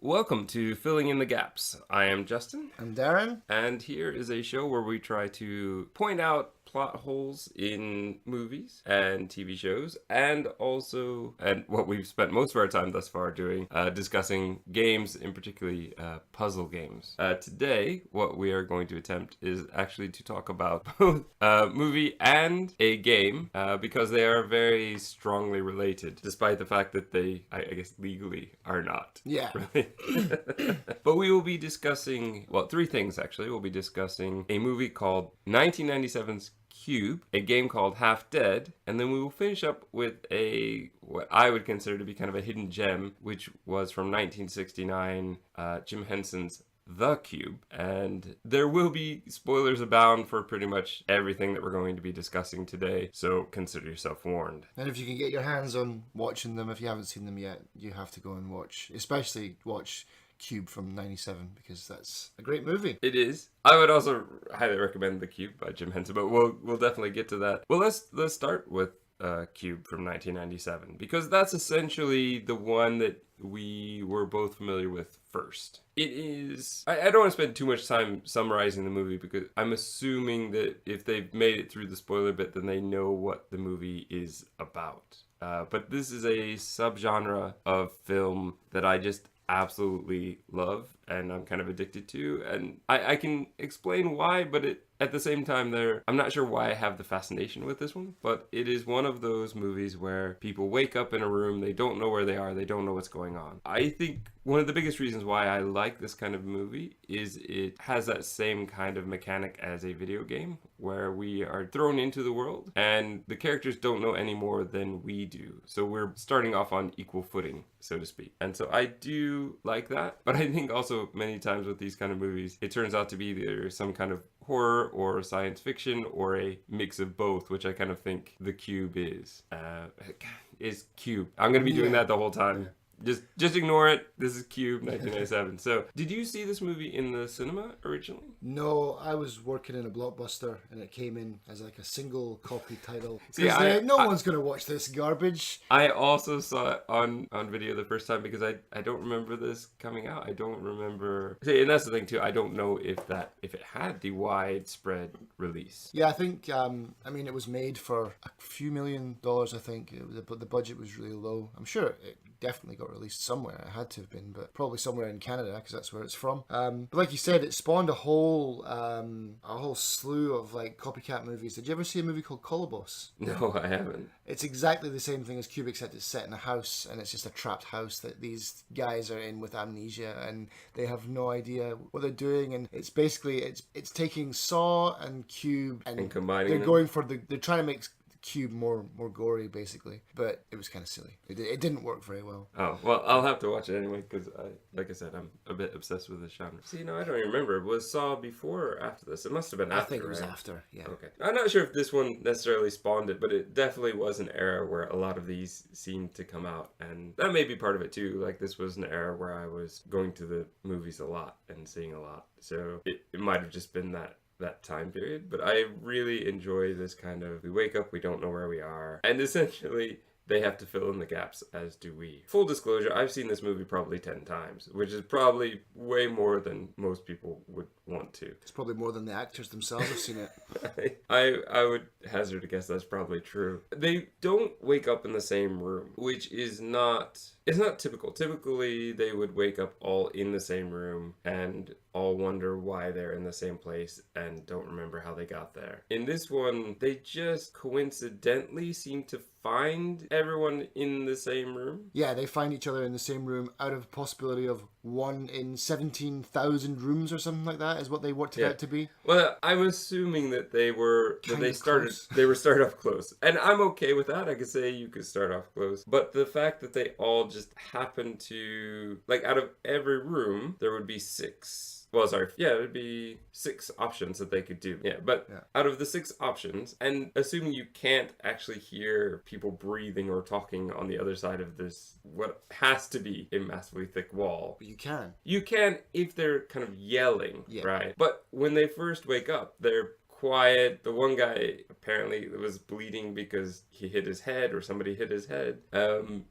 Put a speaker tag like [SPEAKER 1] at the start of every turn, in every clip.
[SPEAKER 1] Welcome to Filling in the Gaps. I am Justin,
[SPEAKER 2] I'm Darren.
[SPEAKER 1] and here is a show where we try to point out plot holes in movies and TV shows, and what we've spent most of our time thus far doing, discussing games, in particularly puzzle games. Today, what we are going to attempt is actually to talk about both a movie and a game, because they are very strongly related, despite the fact that they, I guess, legally are not.
[SPEAKER 2] Yeah.
[SPEAKER 1] Really. But we will be discussing, well, three things actually. We'll be discussing a movie called 1997's Cube, a game called Half Dead, and then we will finish up with what I would consider to be kind of a hidden gem, which was from 1969, Jim Henson's The Cube. And there will be spoilers abound for pretty much everything that we're going to be discussing today, so consider yourself warned.
[SPEAKER 2] And if you can get your hands on watching them, if you haven't seen them yet, you have to go and especially watch Cube from 97, because that's a great movie.
[SPEAKER 1] It is. I would also highly recommend The Cube by Jim Henson, but we'll definitely get to that. Well, let's start with Cube from 1997, because that's essentially the one that we were both familiar with first. It is... I don't want to spend too much time summarizing the movie, because I'm assuming that if they've made it through the spoiler bit, then they know what the movie is about. But this is a subgenre of film that I just absolutely love and I'm kind of addicted to, and I can explain why, but at the same time, I'm not sure why I have the fascination with this one, but it is one of those movies where people wake up in a room, they don't know where they are, they don't know what's going on. I think one of the biggest reasons why I like this kind of movie is it has that same kind of mechanic as a video game, where we are thrown into the world and the characters don't know any more than we do. So we're starting off on equal footing, so to speak. And so I do like that, but I think also many times with these kind of movies, it turns out to be either some kind of horror or science fiction or a mix of both, which I kind of think The Cube is. Cube. I'm going to be doing that the whole time. Just ignore it. This is Cube, 1997. So, did you see this movie in the cinema originally?
[SPEAKER 2] No, I was working in a Blockbuster and it came in as like a single copy title.
[SPEAKER 1] See,
[SPEAKER 2] no one's going to watch this garbage.
[SPEAKER 1] I also saw it on video the first time because I don't remember this coming out. I don't remember. See, and that's the thing too. I don't know if it had the widespread release.
[SPEAKER 2] Yeah, I think, it was made for a few $1 million, I think. The budget was really low. I'm sure it definitely got released somewhere. It had to have been, but probably somewhere in Canada, because that's where it's from. But like you said, it spawned a whole slew of like copycat movies. Did you ever see a movie called Colobos?
[SPEAKER 1] No, I haven't.
[SPEAKER 2] It's exactly the same thing as Cube, except it's set in a house, and it's just a trapped house that these guys are in with amnesia, and they have no idea what they're doing. And it's basically it's taking Saw and Cube and
[SPEAKER 1] combining them.
[SPEAKER 2] They're trying to make Cube more gory, basically, but it was kind of silly. It didn't work very well.
[SPEAKER 1] Oh, well, I'll have to watch it anyway, because like I said, I'm a bit obsessed with this genre. See, no, I don't even remember. Was Saw before or after this? It must have been after,
[SPEAKER 2] I think it was
[SPEAKER 1] right?
[SPEAKER 2] after, yeah.
[SPEAKER 1] Okay. I'm not sure if this one necessarily spawned it, but it definitely was an era where a lot of these seemed to come out, and that may be part of it too. Like, this was an era where I was going to the movies a lot and seeing a lot, so it might have just been that time period. But I really enjoy this kind of, we wake up, we don't know where we are, and essentially they have to fill in the gaps, as do we. Full disclosure, I've seen this movie probably 10 times, which is probably way more than most people would want to.
[SPEAKER 2] It's probably more than the actors themselves have seen it.
[SPEAKER 1] I would hazard a guess that's probably true. They don't wake up in the same room, which is not... It's not typical. Typically, they would wake up all in the same room and all wonder why they're in the same place and don't remember how they got there. In this one, they just coincidentally seem to find everyone in the same room.
[SPEAKER 2] Yeah, they find each other in the same room out of possibility of 1 in 17,000 rooms or something like that is what they worked it out to be.
[SPEAKER 1] Well, I'm assuming that they started off close. And I'm okay with that. I could say you could start off close. But the fact that they all just happen to, like, out of every room, there would be 6. Well, sorry. Yeah, it would be 6 options that they could do. Yeah, but out of the 6 options, and assuming you can't actually hear people breathing or talking on the other side of this, what has to be a massively thick wall.
[SPEAKER 2] But you can.
[SPEAKER 1] You can if they're kind of yelling, right? But when they first wake up, they're quiet. The one guy apparently was bleeding because he hit his head or somebody hit his head.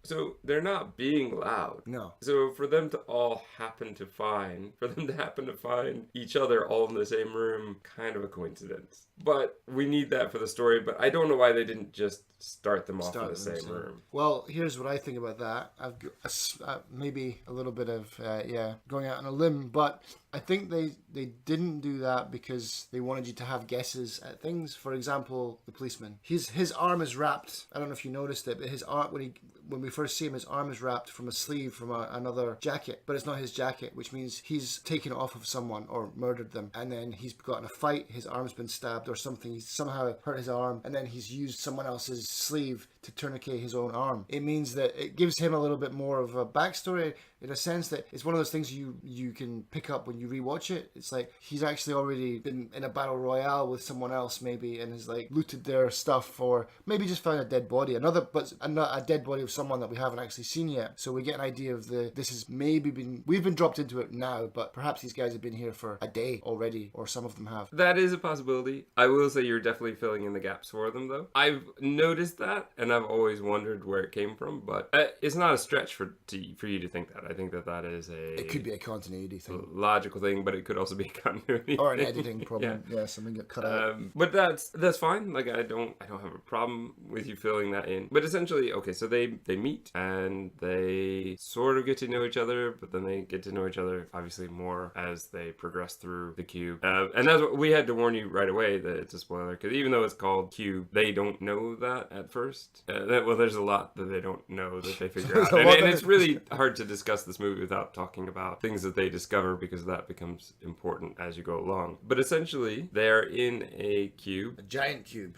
[SPEAKER 1] So they're not being loud.
[SPEAKER 2] No.
[SPEAKER 1] So for them to happen to find each other all in the same room, kind of a coincidence. But we need that for the story. But I don't know why they didn't just start them off in the same room.
[SPEAKER 2] Well, here's what I think about that. I've got maybe a little bit of going out on a limb, but I think they didn't do that because they wanted you to have guesses at things. For example, the policeman. His arm is wrapped. I don't know if you noticed it, but his arm when we first see him, his arm is wrapped from a sleeve from another jacket, but it's not his jacket, which means he's taken it off of someone or murdered them, and then he's got in a fight. His arm's been stabbed or something. He's somehow hurt his arm, and then he's used someone else's sleeve to tourniquet his own arm. It means that it gives him a little bit more of a backstory, in a sense that it's one of those things you can pick up when you rewatch it. It's like he's actually already been in a battle royale with someone else maybe, and has like looted their stuff, or maybe just found a dead body, a dead body of someone that we haven't actually seen yet. So we get an idea of this has maybe we've been dropped into it now, but perhaps these guys have been here for a day already, or some of them have.
[SPEAKER 1] That is a possibility. I will say you're definitely filling in the gaps for them, though. I've noticed that, and I've always wondered where it came from, but it's not a stretch for you to think that. I think that is
[SPEAKER 2] it could be a continuity thing,
[SPEAKER 1] logical thing, but it could also be a continuity
[SPEAKER 2] or an editing problem. Yeah, something got cut out.
[SPEAKER 1] But that's fine. Like I don't have a problem with you filling that in. But essentially, okay, so they meet and they sort of get to know each other, but then they get to know each other obviously more as they progress through the cube. And that's what we had to warn you right away that it's a spoiler, because even though it's called Cube, they don't know that at first. Well, there's a lot that they don't know that they figure out, and it's really hard to discuss this movie without talking about things that they discover, because that becomes important as you go along. But essentially, they're in a cube.
[SPEAKER 2] A giant cube.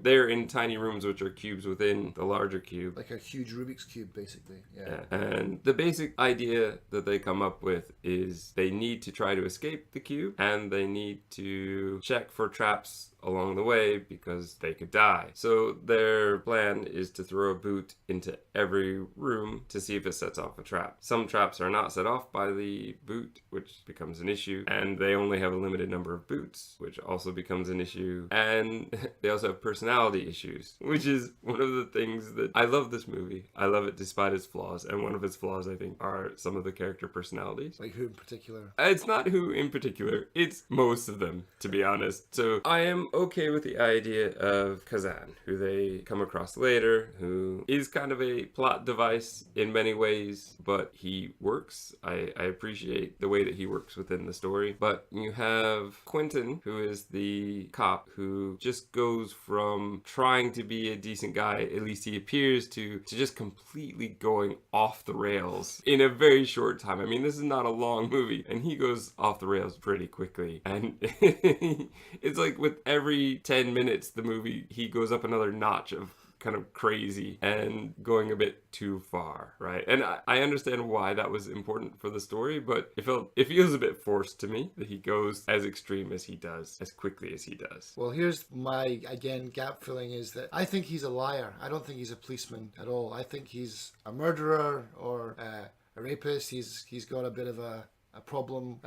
[SPEAKER 1] They're in tiny rooms, which are cubes within the larger cube.
[SPEAKER 2] Like a huge Rubik's Cube, basically. Yeah.
[SPEAKER 1] And the basic idea that they come up with is they need to try to escape the cube, and they need to check for traps along the way because they could die. So their plan is to throw a boot into every room to see if it sets off a trap. Some traps are not set off by the boot, which becomes an issue, and they only have a limited number of boots, which also becomes an issue. And they also have personality issues, which is one of the things that I love this movie. I love it despite its flaws, and one of its flaws, I think, are some of the character personalities.
[SPEAKER 2] Like who in particular?
[SPEAKER 1] It's not who in particular, it's most of them, to be honest. So I am okay with the idea of Kazan, who they come across later, who is kind of a plot device in many ways, but he works. I appreciate the way that he works within the story. But you have Quentin, who is the cop who just goes from trying to be a decent guy, at least he appears to just completely going off the rails in a very short time. I mean, this is not a long movie, and he goes off the rails pretty quickly. And it's like with every 10 minutes, the movie, he goes up another notch of kind of crazy and going a bit too far, right? And I understand why that was important for the story, but it feels a bit forced to me that he goes as extreme as he does, as quickly as he does.
[SPEAKER 2] Well, here's my, again, gap filling is that I think he's a liar. I don't think he's a policeman at all. I think he's a murderer or a rapist. He's got a bit of a problem.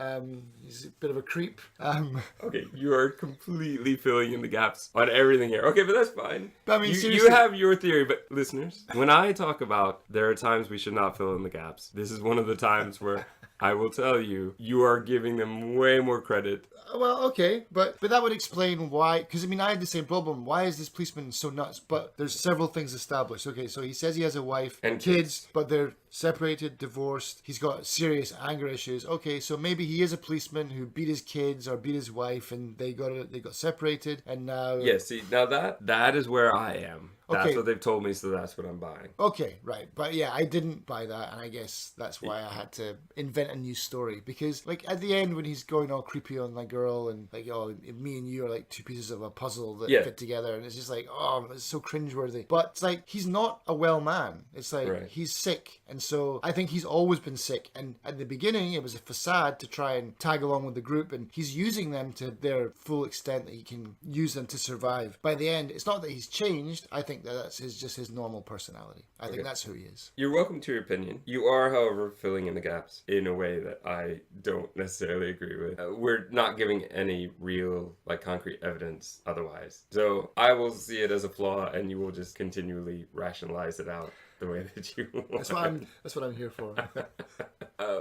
[SPEAKER 2] He's a bit of a creep.
[SPEAKER 1] Okay, you are completely filling in the gaps on everything here. Okay, but that's fine.
[SPEAKER 2] I mean,
[SPEAKER 1] you have your theory, but listeners, when I talk about there are times we should not fill in the gaps, this is one of the times where I will tell you, you are giving them way more credit.
[SPEAKER 2] Well, okay, but that would explain why, because I mean, I had the same problem. Why is this policeman so nuts? But there's several things established. Okay, so he says he has a wife and kids, but they're separated, divorced. He's got serious anger issues. Okay, so maybe he is a policeman who beat his kids or beat his wife, and they got separated, and now.
[SPEAKER 1] Yeah, see, now that is where I am. That's
[SPEAKER 2] Okay.
[SPEAKER 1] what they've told me, so that's what I'm buying.
[SPEAKER 2] Okay, right. But yeah, I didn't buy that, and I guess that's why I had to invent a new story. Because, like, at the end when he's going all creepy on my girl, and like, oh, me and you are like two pieces of a puzzle that fit together, and it's just like, oh, it's so cringeworthy. But it's like, he's not a well man. It's like, he's sick and so I think he's always been sick. And at the beginning, it was a facade to try and tag along with the group, and he's using them to their full extent that he can use them to survive. By the end, it's not that he's changed. I think that that's just his normal personality. I think that's who he is.
[SPEAKER 1] You're welcome to your opinion. You are, however, filling in the gaps in a way that I don't necessarily agree with. We're not giving any real, like, concrete evidence otherwise. So I will see it as a flaw, and you will just continually rationalize it out the way that you want.
[SPEAKER 2] That's what I'm here for.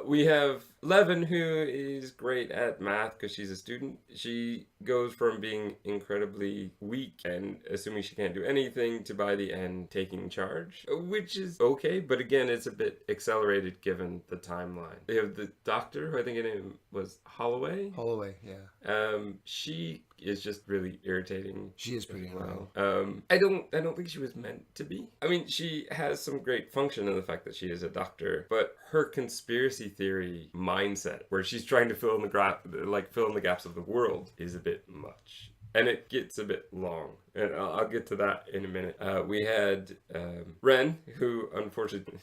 [SPEAKER 1] We have Levin, who is great at math because she's a student. She goes from being incredibly weak and assuming she can't do anything to, by the end, taking charge, which is okay, but again, it's a bit accelerated given the timeline. They have the doctor, who I think her name was Holloway.
[SPEAKER 2] Holloway, yeah.
[SPEAKER 1] She is just really irritating.
[SPEAKER 2] She is pretty well.
[SPEAKER 1] I don't think she was meant to be. I mean, she has some great function in the fact that she is a doctor, but her conspiracy theory mindset, where she's trying to fill in the gaps of the world, is a bit much. And it gets a bit long. And I'll get to that in a minute. We had Ren, who unfortunately,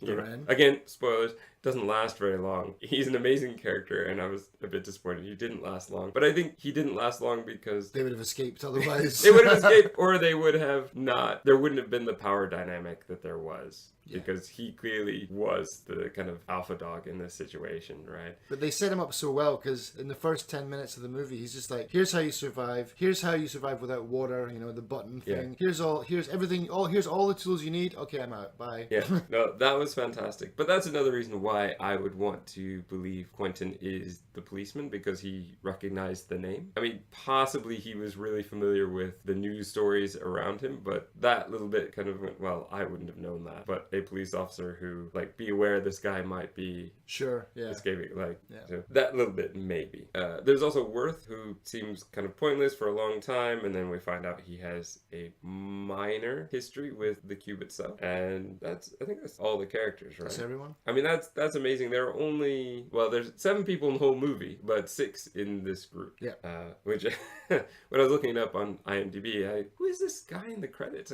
[SPEAKER 1] again, spoilers, doesn't last very long. He's an amazing character, and I was a bit disappointed he didn't last long. But I think he didn't last long because
[SPEAKER 2] they would have escaped otherwise.
[SPEAKER 1] They would have escaped, or they would have not. There wouldn't have been the power dynamic that there was. Yeah. Because he clearly was the kind of alpha dog in this situation, right?
[SPEAKER 2] But they set him up so well, because in the first 10 minutes of the movie, he's just like, here's how you survive. Here's how you survive without water, the button thing. Yeah. Here's everything, here's all the tools you need. Okay, I'm out. Bye.
[SPEAKER 1] Yeah, no, that was fantastic. But that's another reason why I would want to believe Quentin is the policeman, because he recognized the name. I mean, possibly he was really familiar with the news stories around him, but that little bit kind of went, well, I wouldn't have known that. But a police officer who, like, be aware this guy might be escaping, so that little bit maybe. There's also Worth, who seems kind of pointless for a long time, and then we find out he has a minor history with the cube itself, and I think that's all the characters, right?
[SPEAKER 2] That's everyone?
[SPEAKER 1] I mean, that's amazing. There are only, there's 7 people in the whole movie, but 6 in this group.
[SPEAKER 2] Yeah.
[SPEAKER 1] Which, when I was looking it up on IMDb, who is this guy in the credits?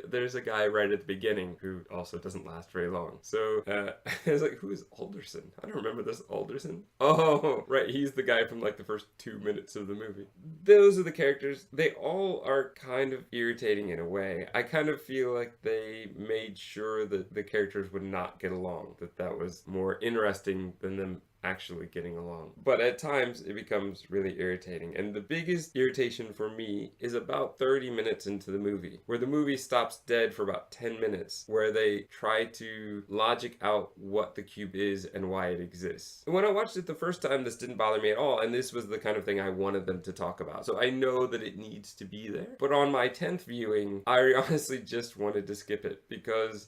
[SPEAKER 1] There's a guy right at the beginning who also doesn't last very long. So I was like, who is Alderson? I don't remember this Alderson. Oh, right, he's the guy from like the first 2 minutes of the movie. Those are the characters. They all are kind of irritating in a way. I kind of feel like they made sure that the characters would not get along, that was more interesting than them actually getting along. But at times it becomes really irritating, and the biggest irritation for me is about 30 minutes into the movie, where the movie stops dead for about 10 minutes, where they try to logic out what the cube is and why it exists. And when I watched it the first time, this didn't bother me at all, and this was the kind of thing I wanted them to talk about. So I know that it needs to be there, but on my 10th viewing, I honestly just wanted to skip it, because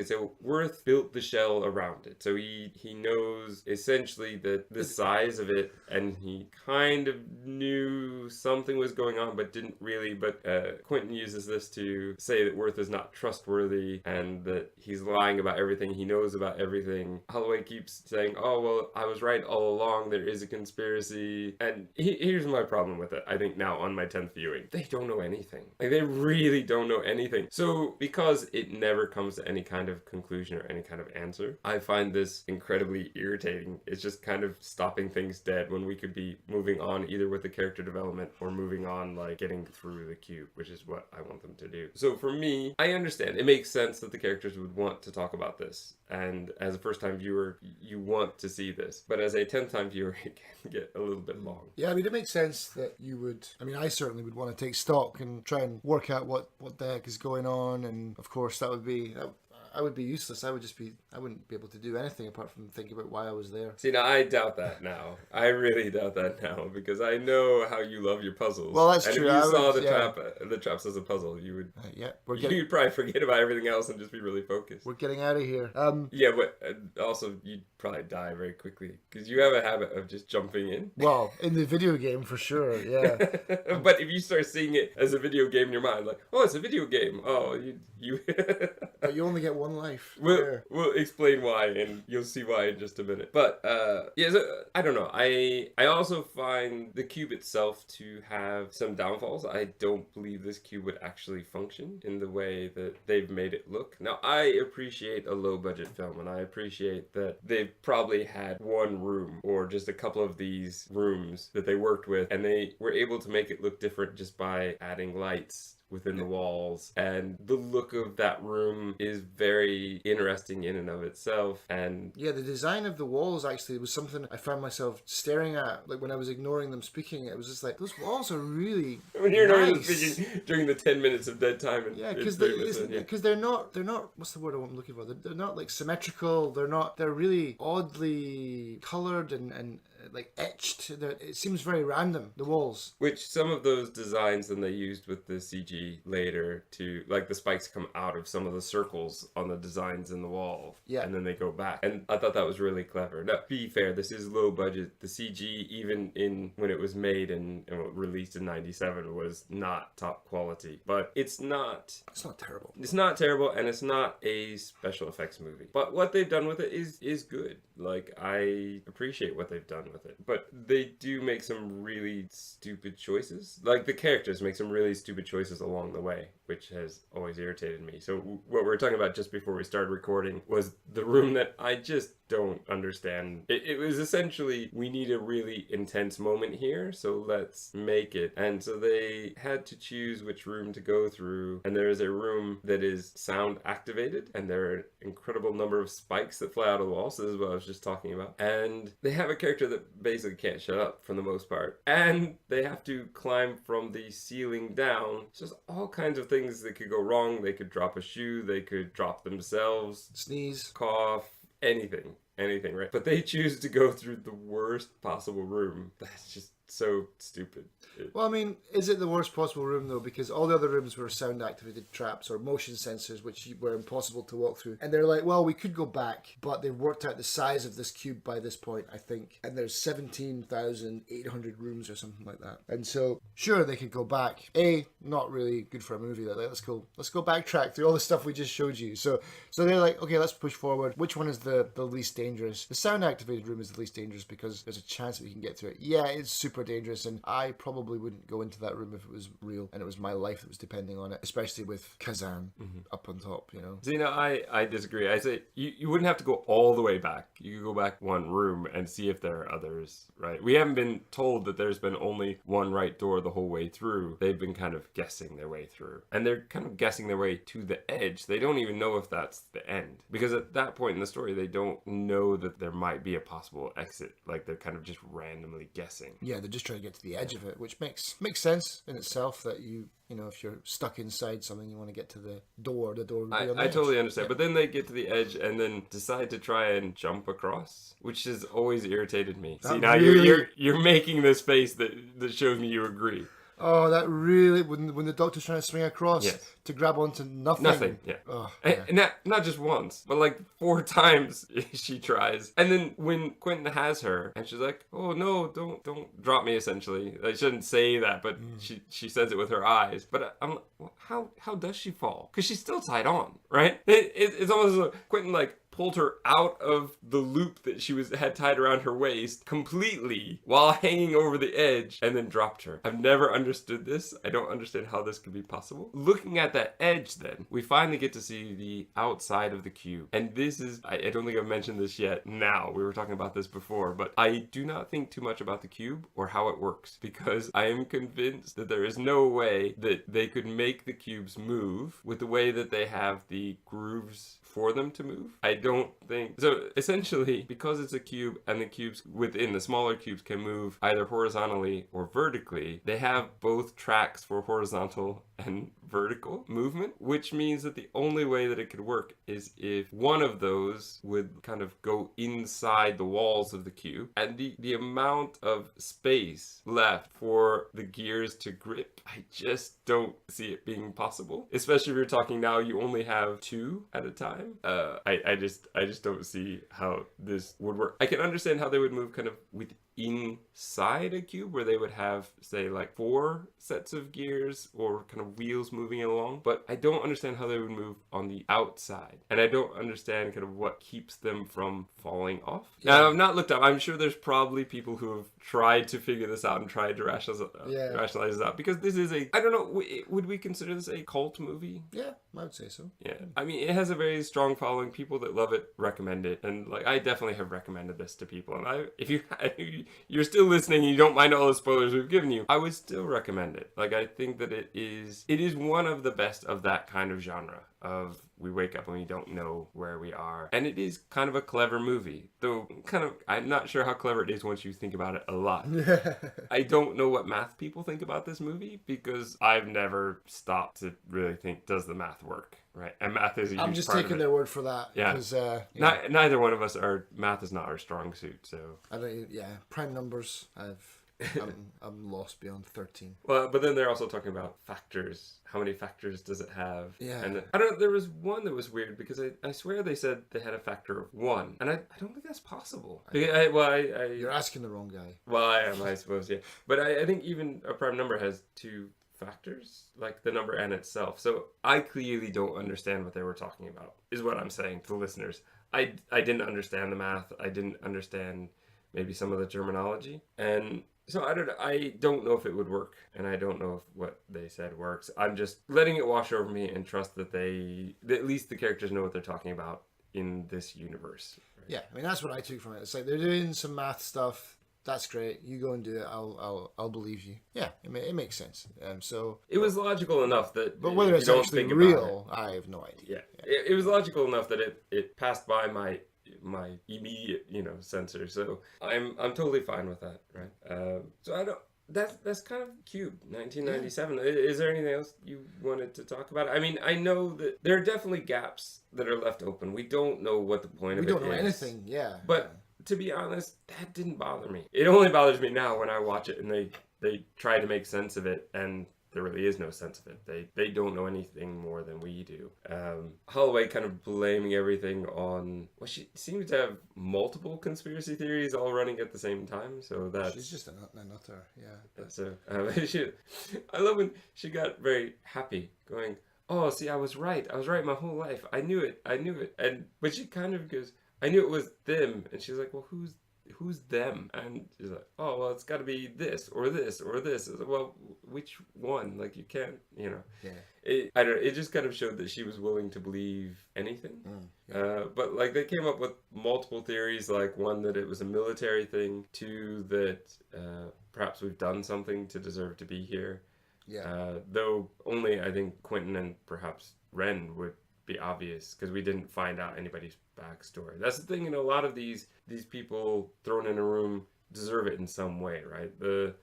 [SPEAKER 1] so Worth built the shell around it, so he knows essentially the size of it, and he kind of knew something was going on but didn't really. But Quentin uses this to say that Worth is not trustworthy and that he's lying about everything, he knows about everything. Holloway keeps saying, oh well, I was right all along, there is a conspiracy. And here's my problem with it. I think now on my 10th viewing, they don't know anything. Like, they really don't know anything. So because it never comes to any kind of conclusion or any kind of answer, I find this incredibly irritating. It's just kind of stopping things dead when we could be moving on either with the character development or moving on, like, getting through the cube, which is what I want them to do. So for me, I understand. It makes sense that the characters would want to talk about this. And as a first-time viewer, you want to see this. But as a 10th-time viewer, it can get a little bit long.
[SPEAKER 2] Yeah, I mean, it makes sense that you would... I mean, I certainly would want to take stock and try and work out what the heck is going on. And, of course, that would be... I would be useless. I wouldn't be able to do anything apart from thinking about why I was there.
[SPEAKER 1] See, now I doubt that now. I really doubt that now, because I know how you love your puzzles.
[SPEAKER 2] Well, that's true.
[SPEAKER 1] And if you saw the traps as a puzzle, you would you'd probably forget about everything else and just be really focused.
[SPEAKER 2] We're getting out of here.
[SPEAKER 1] Yeah, but also you'd probably die very quickly because you have a habit of just jumping in.
[SPEAKER 2] Well, in the video game for sure, yeah.
[SPEAKER 1] But if you start seeing it as a video game in your mind, like, oh, it's a video game. Oh, you.
[SPEAKER 2] But you only get one life.
[SPEAKER 1] We'll explain why, and you'll see why in just a minute. But yeah, so, I don't know. I also find the cube itself to have some downfalls. I don't believe this cube would actually function in the way that they've made it look. Now, I appreciate a low budget film, and I appreciate that they've probably had one room or just a couple of these rooms that they worked with, and they were able to make it look different just by adding lights within the walls, and the look of that room is very interesting in and of itself. And
[SPEAKER 2] yeah, the design of the walls actually was something I found myself staring at, like when I was ignoring them speaking. It was just like, those walls are really
[SPEAKER 1] when you're
[SPEAKER 2] nice.
[SPEAKER 1] speaking during the 10 minutes of dead time, and
[SPEAKER 2] yeah, because they're not what's the word I'm looking for? They're not like symmetrical. They're really oddly colored and like etched. It seems very random, the walls.
[SPEAKER 1] Which some of those designs then they used with the CG later to, like, the spikes come out of some of the circles on the designs in the wall.
[SPEAKER 2] Yeah.
[SPEAKER 1] And then they go back. And I thought that was really clever. Now, be fair, this is low budget. The CG, even in when it was made and released in 97, was not top quality. But it's not
[SPEAKER 2] terrible.
[SPEAKER 1] It's not terrible, and it's not a special effects movie. But what they've done with it is good. Like, I appreciate what they've done with it. But they do make some really stupid choices. Like, the characters make some really stupid choices along the way, which has always irritated me. So what we were talking about just before we started recording was the room that I just don't understand. It was essentially, we need a really intense moment here, so let's make it. And so they had to choose which room to go through, and there is a room that is sound activated, and there are an incredible number of spikes that fly out of the wall. So this is what I was just talking about. And they have a character that basically can't shut up for the most part, and they have to climb from the ceiling down. It's just all kinds of things that could go wrong. They could drop a shoe, they could drop themselves,
[SPEAKER 2] sneeze,
[SPEAKER 1] cough, anything, right? But they choose to go through the worst possible room. That's just so stupid.
[SPEAKER 2] Well, I mean, is it the worst possible room though? Because all the other rooms were sound activated traps or motion sensors, which were impossible to walk through. And they're like, well, we could go back, but they've worked out the size of this cube by this point, I think. And there's 17,800 rooms or something like that. And so, sure, they could go back. Not really good for a movie. Like, let's go backtrack through all the stuff we just showed you. So they're like, okay, let's push forward. Which one is the least dangerous? The sound activated room is the least dangerous because there's a chance that we can get through it. Yeah, it's super dangerous, and I probably wouldn't go into that room if it was real and it was my life that was depending on it, especially with Kazan up on top, you know.
[SPEAKER 1] See, now I disagree. I say you wouldn't have to go all the way back. You could go back one room and see if there are others, right? We haven't been told that there's been only one right door the whole way through. They've been kind of guessing their way through, and they're kind of guessing their way to the edge. They don't even know if that's the end, because at that point in the story they don't know that there might be a possible exit. Like, they're kind of just randomly guessing.
[SPEAKER 2] Yeah, they're just trying to get to the edge of it, which makes sense in itself, that you know, if you're stuck inside something, you want to get to the door would be on the
[SPEAKER 1] I
[SPEAKER 2] edge.
[SPEAKER 1] totally understand.
[SPEAKER 2] Yeah.
[SPEAKER 1] But then they get to the edge and then decide to try and jump across, which has always irritated me.
[SPEAKER 2] That
[SPEAKER 1] See, now
[SPEAKER 2] really...
[SPEAKER 1] you're making this face that shows me you agree.
[SPEAKER 2] Oh, that really, when the doctor's trying to swing across,
[SPEAKER 1] yes,
[SPEAKER 2] to grab onto nothing.
[SPEAKER 1] Nothing, yeah.
[SPEAKER 2] Oh,
[SPEAKER 1] and not just once, but like 4 times she tries. And then when Quentin has her, and she's like, oh no, don't drop me, essentially. I shouldn't say that, but she says it with her eyes. But I'm like, well, how does she fall? Because she's still tied on, right? It's almost as though Quentin, like, pulled her out of the loop that she had tied around her waist completely while hanging over the edge, and then dropped her. I've never understood this. I don't understand how this could be possible. Looking at that edge, then, we finally get to see the outside of the cube. And this is, I don't think I've mentioned this yet now. We were talking about this before, but I do not think too much about the cube or how it works, because I am convinced that there is no way that they could make the cubes move with the way that they have the grooves for them to move. I don't think so. Essentially, because it's a cube and the cubes within the smaller cubes can move either horizontally or vertically, they have both tracks for horizontal and vertical movement, which means that the only way that it could work is if one of those would kind of go inside the walls of the cube, and the amount of space left for the gears to grip, I just don't see it being possible. Especially if you're talking now, you only have 2 at a time. I just don't see how this would work. I can understand how they would move kind of inside a cube, where they would have, say, like 4 sets of gears, or kind of wheels moving along, but I don't understand how they would move on the outside. And I don't understand kind of what keeps them from falling off.
[SPEAKER 2] Yeah.
[SPEAKER 1] Now, I've not looked up. I'm sure there's probably people who have tried to figure this out and tried to rationalize this out. Because this is I don't know, would we consider this a cult movie?
[SPEAKER 2] Yeah, I would say so.
[SPEAKER 1] Yeah. I mean, it has a very strong following. People that love it recommend it. And like, I definitely have recommended this to people. And if you're still listening and you don't mind all the spoilers we've given you, I would still recommend it. Like, I think that it is one of the best of that kind of genre of we wake up and we don't know where we are. And it is kind of a clever movie. Though I'm not sure how clever it is once you think about it a lot. I don't know what math people think about this movie because I've never stopped to really think, does the math work? Right? And math is a huge
[SPEAKER 2] I'm just
[SPEAKER 1] part
[SPEAKER 2] taking
[SPEAKER 1] of it.
[SPEAKER 2] their word for that.
[SPEAKER 1] Yeah.
[SPEAKER 2] Because,
[SPEAKER 1] Neither one of us math is not our strong suit, so.
[SPEAKER 2] I don't. Yeah, prime numbers. I'm lost beyond 13.
[SPEAKER 1] Well, but then they're also talking about factors. How many factors does it have?
[SPEAKER 2] Yeah.
[SPEAKER 1] And I don't know, there was one that was weird because I swear they said they had a factor of 1. And I don't think that's possible.
[SPEAKER 2] You're asking the wrong guy.
[SPEAKER 1] Well, I am, I suppose, yeah. But I think even a prime number has 2 factors, like the number n itself. So I clearly don't understand what they were talking about, is what I'm saying to the listeners. I didn't understand the math. I didn't understand maybe some of the terminology. And so I don't know if it would work, and I don't know if what they said works. I'm just letting it wash over me and trust that at least the characters know what they're talking about in this universe. Right?
[SPEAKER 2] Yeah, I mean that's what I took from it. It's like they're doing some math stuff. That's great. You go and do it. I'll believe you. Yeah, it makes sense. So
[SPEAKER 1] it was logical enough that,
[SPEAKER 2] but whether it's actually real, I have no idea.
[SPEAKER 1] Yeah, it was logical enough that it passed by my immediate sensor. So I'm totally fine with that, right? So I don't. That's kind of Cube, 1997. Yeah. Is there anything else you wanted to talk about? I mean, I know that there are definitely gaps that are left open. We don't know what the point of it is.
[SPEAKER 2] We don't know anything. Yeah,
[SPEAKER 1] but. To be honest, that didn't bother me. It only bothers me now when I watch it and they try to make sense of it and there really is no sense of it. They don't know anything more than we do. Holloway kind of blaming everything on... Well, she seems to have multiple conspiracy theories all running at the same time, so that's...
[SPEAKER 2] She's just a nutter, yeah.
[SPEAKER 1] So, I love when she got very happy, going, oh, see, I was right my whole life. I knew it. But she kind of goes... I knew it was them, and she's like, well, who's them? And she's like, oh, well, it's got to be this or this or this. Like, well, which one? Like, you can't, Yeah. It just kind of showed that she was willing to believe anything. Yeah. But like they came up with multiple theories, like one that it was a military thing, 2 that perhaps we've done something to deserve to be here.
[SPEAKER 2] Yeah.
[SPEAKER 1] Though only I think Quentin and perhaps Ren would be obvious because we didn't find out anybody's backstory. That's the thing, a lot of these people thrown in a room deserve it in some way, right? The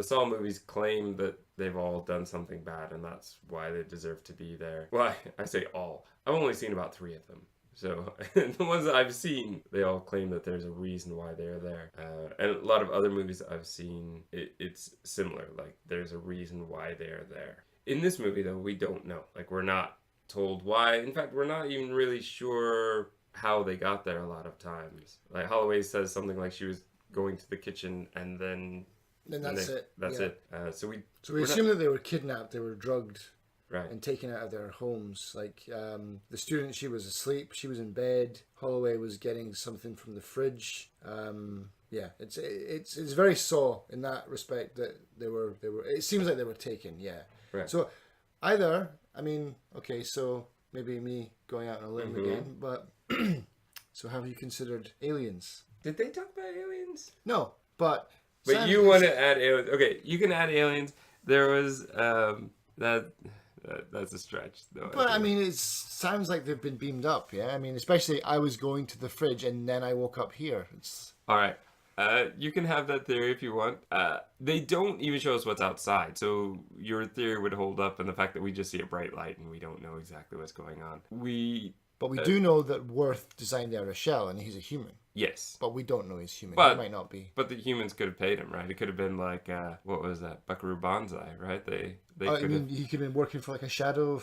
[SPEAKER 1] Saw movies claim that they've all done something bad and that's why they deserve to be there. Well, I say all. I've only seen about 3 of them. So the ones that I've seen, they all claim that there's a reason why they're there. And a lot of other movies I've seen, it's similar. Like, there's a reason why they're there. In this movie, though, we don't know. Like, we're not told why. In fact, we're not even really sure how they got there a lot of times. Like, Holloway says something like she was going to the kitchen and then
[SPEAKER 2] that's it.
[SPEAKER 1] That's it. So
[SPEAKER 2] we assume that they were kidnapped, they were drugged,
[SPEAKER 1] right,
[SPEAKER 2] and taken out of their homes. Like the student, she was asleep, she was in bed. Holloway was getting something from the fridge. Yeah, it's very Saw in that respect that they were. It seems like they were taken. Yeah.
[SPEAKER 1] Right.
[SPEAKER 2] So either, I mean, okay, so maybe me going out on a limb again, but so have you considered Aliens?
[SPEAKER 1] Did they talk about aliens?
[SPEAKER 2] No, but
[SPEAKER 1] you want to add aliens? Okay, you can add aliens. There was that's a stretch, though.
[SPEAKER 2] But I mean, it sounds like they've been beamed up. Yeah, I mean, especially I was going to the fridge and then I woke up here. It's
[SPEAKER 1] all right. You can have that theory if you want. They don't even show us what's outside, so your theory would hold up in the fact that we just see a bright light and we don't know exactly what's going on.
[SPEAKER 2] But we do know that Worth designed the outer shell and he's a human.
[SPEAKER 1] Yes.
[SPEAKER 2] But we don't know he's human.
[SPEAKER 1] But,
[SPEAKER 2] he might not be.
[SPEAKER 1] But the humans could have paid him, right? It could have been like, what was that? Buckaroo Banzai, right? They could have...
[SPEAKER 2] He could have been working for like a shadow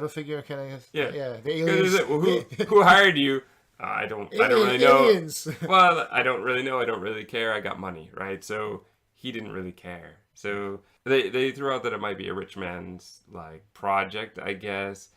[SPEAKER 2] figure kind of...
[SPEAKER 1] Yeah.
[SPEAKER 2] Yeah. The aliens...
[SPEAKER 1] Well, who hired you? I don't really know.
[SPEAKER 2] Aliens.
[SPEAKER 1] Well, I don't really know. I don't really care. I got money, right? So he didn't really care. So they threw out that it might be a rich man's like project, I guess,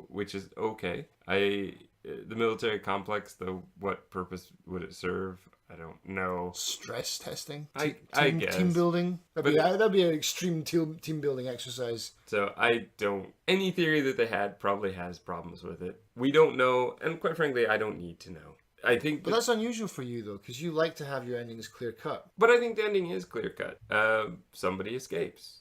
[SPEAKER 1] which is okay. The military complex, though, what purpose would it serve? I don't know.
[SPEAKER 2] Stress testing,
[SPEAKER 1] I guess.
[SPEAKER 2] team building.
[SPEAKER 1] But-
[SPEAKER 2] That'd be an extreme team building exercise.
[SPEAKER 1] So I don't. Any theory that they had probably has problems with it. We don't know, and quite frankly, I don't need to know. I think,
[SPEAKER 2] But that's unusual for you though, because you like to have your endings clear cut.
[SPEAKER 1] but I think the ending is clear cut. Somebody escapes,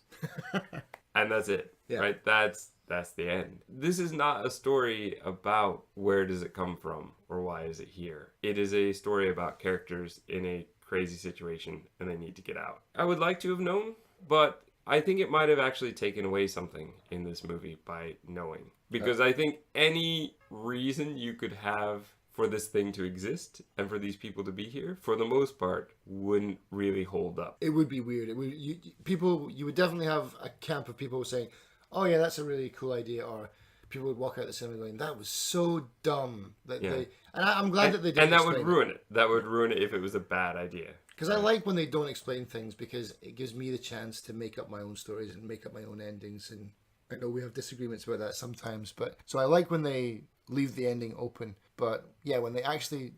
[SPEAKER 1] and that's it.
[SPEAKER 2] Yeah.
[SPEAKER 1] Right? That's the end. This is not a story about where does it come from or why is it here. It is a story about characters in a crazy situation and they need to get out. I would like to have known, but I think it might have actually taken away something in this movie by knowing. Because I think any reason you could have for this thing to exist and for these people to be here, for the most part, wouldn't really hold up.
[SPEAKER 2] It would be weird. It would you would definitely have a camp of people saying, "Oh yeah, that's a really cool idea," or people would walk out the cinema going, "That was so dumb." That
[SPEAKER 1] Yeah.
[SPEAKER 2] I'm glad that they didn't.
[SPEAKER 1] And that would ruin it. That would ruin it if it was a bad idea.
[SPEAKER 2] Because I like when they don't explain things, because it gives me the chance to make up my own stories and make up my own endings. And I know we have disagreements about that sometimes, but so I like when they leave the ending open. But yeah, when they actually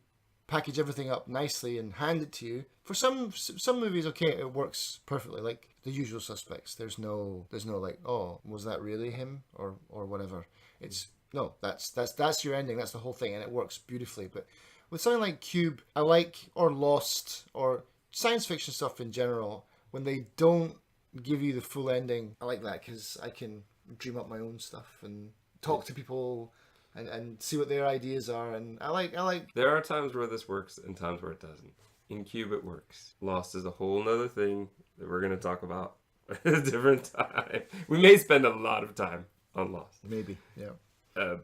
[SPEAKER 2] package everything up nicely and hand it to you. For some movies, okay, it works perfectly. Like The Usual Suspects, there's no like, oh, was that really him or whatever. It's no, that's your ending. That's the whole thing, and it works beautifully. But with something like Cube, I like, or Lost, or science fiction stuff in general, when they don't give you the full ending, I like that because I can dream up my own stuff and talk to people and see what their ideas are. And I like.
[SPEAKER 1] There are times where this works and times where it doesn't. In Cube, it works. Lost is a whole nother thing that we're going to talk about at a different time. We may spend a lot of time on Lost.
[SPEAKER 2] Maybe, yeah.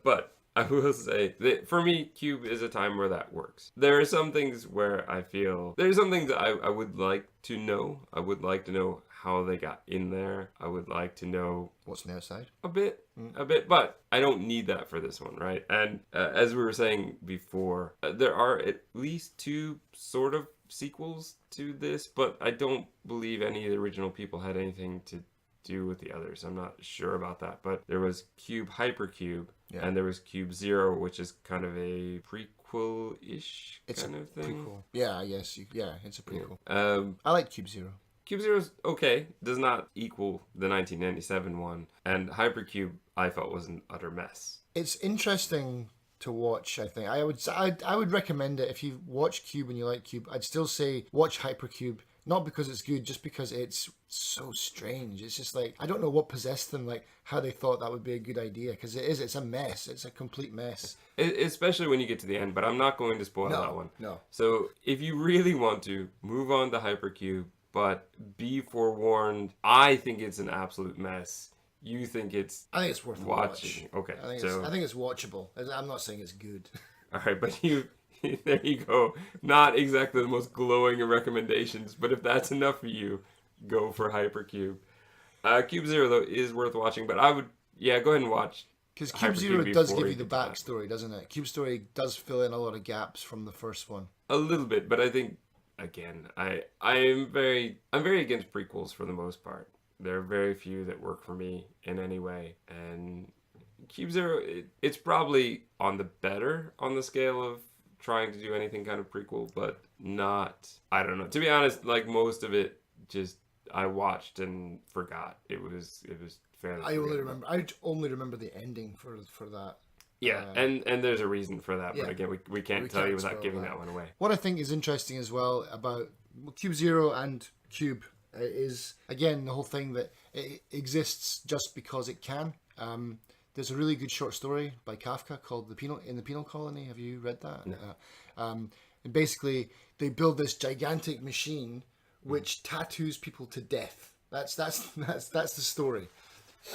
[SPEAKER 1] But I will say that for me, Cube is a time where that works. There are some things where I feel... There's some things that I would like to know. I would like to know how they got in there. I would like to know...
[SPEAKER 2] What's on the outside?
[SPEAKER 1] A bit, but I don't need that for this one, right? And as we were saying before, there are at least 2 sort of sequels to this, but I don't believe any of the original people had anything to do with the others. I'm not sure about that, but there was Cube Hypercube, and there was Cube Zero, which is kind of a prequel-ish kind of thing.
[SPEAKER 2] Prequel. Yeah, I guess. Yeah, it's a prequel.
[SPEAKER 1] Yeah.
[SPEAKER 2] I like Cube Zero.
[SPEAKER 1] Cube Zero is okay, does not equal the 1997 one, and Hypercube I felt was an utter mess.
[SPEAKER 2] It's interesting to watch. I think I would recommend it if you watch Cube and you like Cube. I'd still say watch Hypercube, not because it's good, just because it's so strange. It's just like I don't know what possessed them, like how they thought that would be a good idea, because it is. It's a mess. It's a complete mess.
[SPEAKER 1] Especially when you get to the end, but I'm not going to spoil that one.
[SPEAKER 2] No.
[SPEAKER 1] So if you really want to, move on to Hypercube, but be forewarned. I think it's an absolute mess. You think it's...
[SPEAKER 2] I think it's worth
[SPEAKER 1] watching. Okay,
[SPEAKER 2] I think it's watchable. I'm not saying it's good.
[SPEAKER 1] All right, but there you go. Not exactly the most glowing of recommendations, but if that's enough for you, go for Hypercube. Cube Zero, though, is worth watching, but I would, go ahead and watch.
[SPEAKER 2] Because Cube Zero does give you the backstory, doesn't it? Cube Story does fill in a lot of gaps from the first one.
[SPEAKER 1] A little bit, but I think, again, I'm very against prequels for the most part. There are very few that work for me in any way, and Cube Zero, it's probably on the better on the scale of trying to do anything kind of prequel, but not, I don't know. To be honest, like most of it, just I watched and forgot. It was fairly.
[SPEAKER 2] I only remember the ending for that.
[SPEAKER 1] Yeah, and there's a reason for that, but again, we can't tell you without giving that one away.
[SPEAKER 2] What I think is interesting as well about Cube Zero and Cube is, again, the whole thing that it exists just because it can. There's a really good short story by Kafka called In the Penal Colony. Have you read that?
[SPEAKER 1] No.
[SPEAKER 2] And basically, they build this gigantic machine which tattoos people to death. That's the story,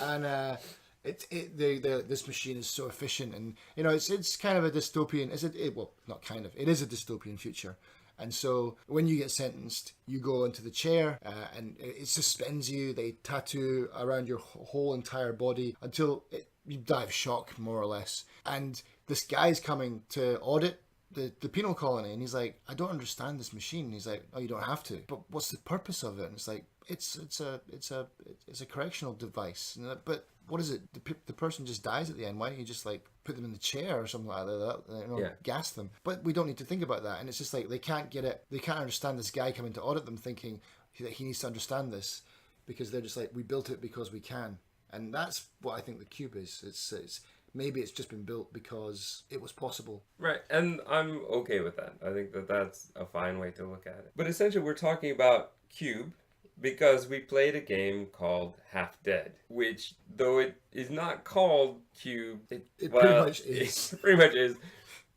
[SPEAKER 2] and this machine is so efficient, and it's kind of a dystopian. It is a dystopian future. And so when you get sentenced, you go into the chair and it suspends you. They tattoo around your whole entire body until you die of shock, more or less. And this guy's coming to audit the penal colony, and he's like, I don't understand this machine. And he's like, oh, you don't have to. But what's the purpose of it? And it's like, it's a correctional device. But what is it? The person just dies at the end. Why don't you just like put them in the chair or something like that? Gas them. But we don't need to think about that. And it's just like they can't get it. They can't understand this guy coming to audit them, thinking that he needs to understand this, because they're just like, we built it because we can. And that's what I think the cube is. It's maybe it's just been built because it was possible.
[SPEAKER 1] Right, and I'm okay with that. I think that that's a fine way to look at it. But essentially, we're talking about Cube because we played a game called Half Dead, which, though it is not called Cube,
[SPEAKER 2] it pretty much is.
[SPEAKER 1] It pretty much is.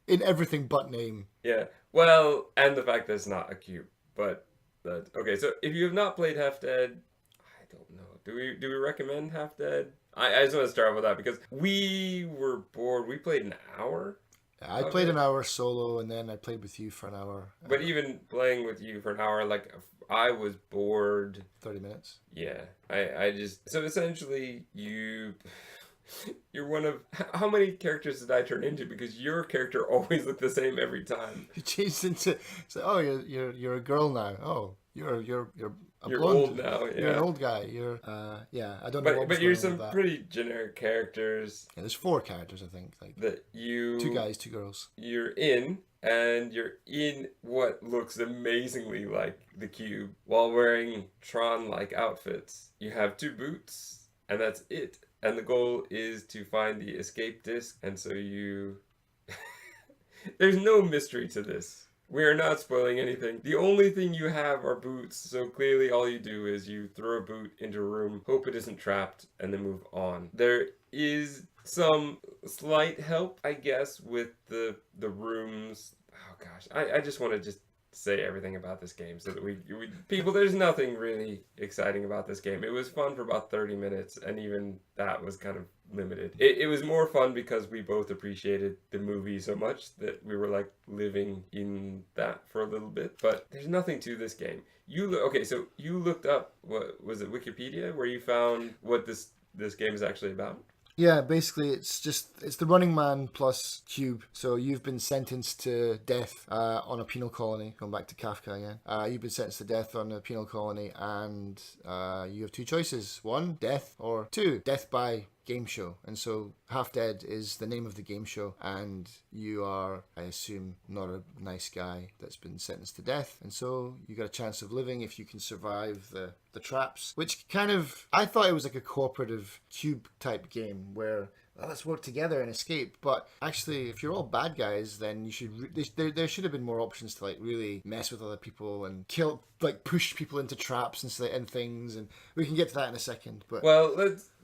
[SPEAKER 2] In everything but name.
[SPEAKER 1] Yeah, well, and the fact that it's not a cube. But, okay, so if you have not played Half Dead, I don't know. Do we recommend Half Dead? I just want to start with that because we were bored. We played an hour.
[SPEAKER 2] I played an hour solo, and then I played with you for an hour.
[SPEAKER 1] But even playing with you for an hour, like, I was bored.
[SPEAKER 2] 30 minutes.
[SPEAKER 1] Yeah. I just... So essentially, you're one of... How many characters did I turn into? Because your character always looked the same every time.
[SPEAKER 2] You changed into... So, oh, you're a girl now. Oh, you're a
[SPEAKER 1] You're
[SPEAKER 2] blonde.
[SPEAKER 1] old now, yeah.
[SPEAKER 2] You're an old guy. You're I don't know.
[SPEAKER 1] But you're some pretty generic characters.
[SPEAKER 2] Yeah, there's 4 characters, I think. Like
[SPEAKER 1] that you
[SPEAKER 2] 2 guys, 2 girls.
[SPEAKER 1] You're in, and you're in what looks amazingly like the cube while wearing Tron-like outfits. You have 2 boots, and that's it. And the goal is to find the escape disc, and so you... There's no mystery to this. We are not spoiling anything. The only thing you have are boots, so clearly all you do is you throw a boot into a room, hope it isn't trapped, and then move on. There is some slight help, I guess, with the rooms. Oh gosh, I just want to just say everything about this game so that we people, there's nothing really exciting about this game. It was fun for about 30 minutes, and even that was kind of limited. It was more fun because we both appreciated the movie so much that we were like living in that for a little bit. But there's nothing to this game. Okay, so you looked up, what was it, Wikipedia, where you found what this game is actually about?
[SPEAKER 2] Yeah, basically it's the Running Man plus Cube. So you've been sentenced to death on a penal colony, going back to Kafka again. You've been sentenced to death on a penal colony, and you have 2 choices. 1, death, or 2, death by game show. And so Half Dead is the name of the game show, and you are, I assume, not a nice guy that's been sentenced to death, and so you got a chance of living if you can survive the traps, which kind of, I thought it was like a cooperative cube type game where let's work together and escape. But actually, if you're all bad guys, then you should there should have been more options to like really mess with other people and kill, like push people into traps and things. And we can get to that in a second. But
[SPEAKER 1] well,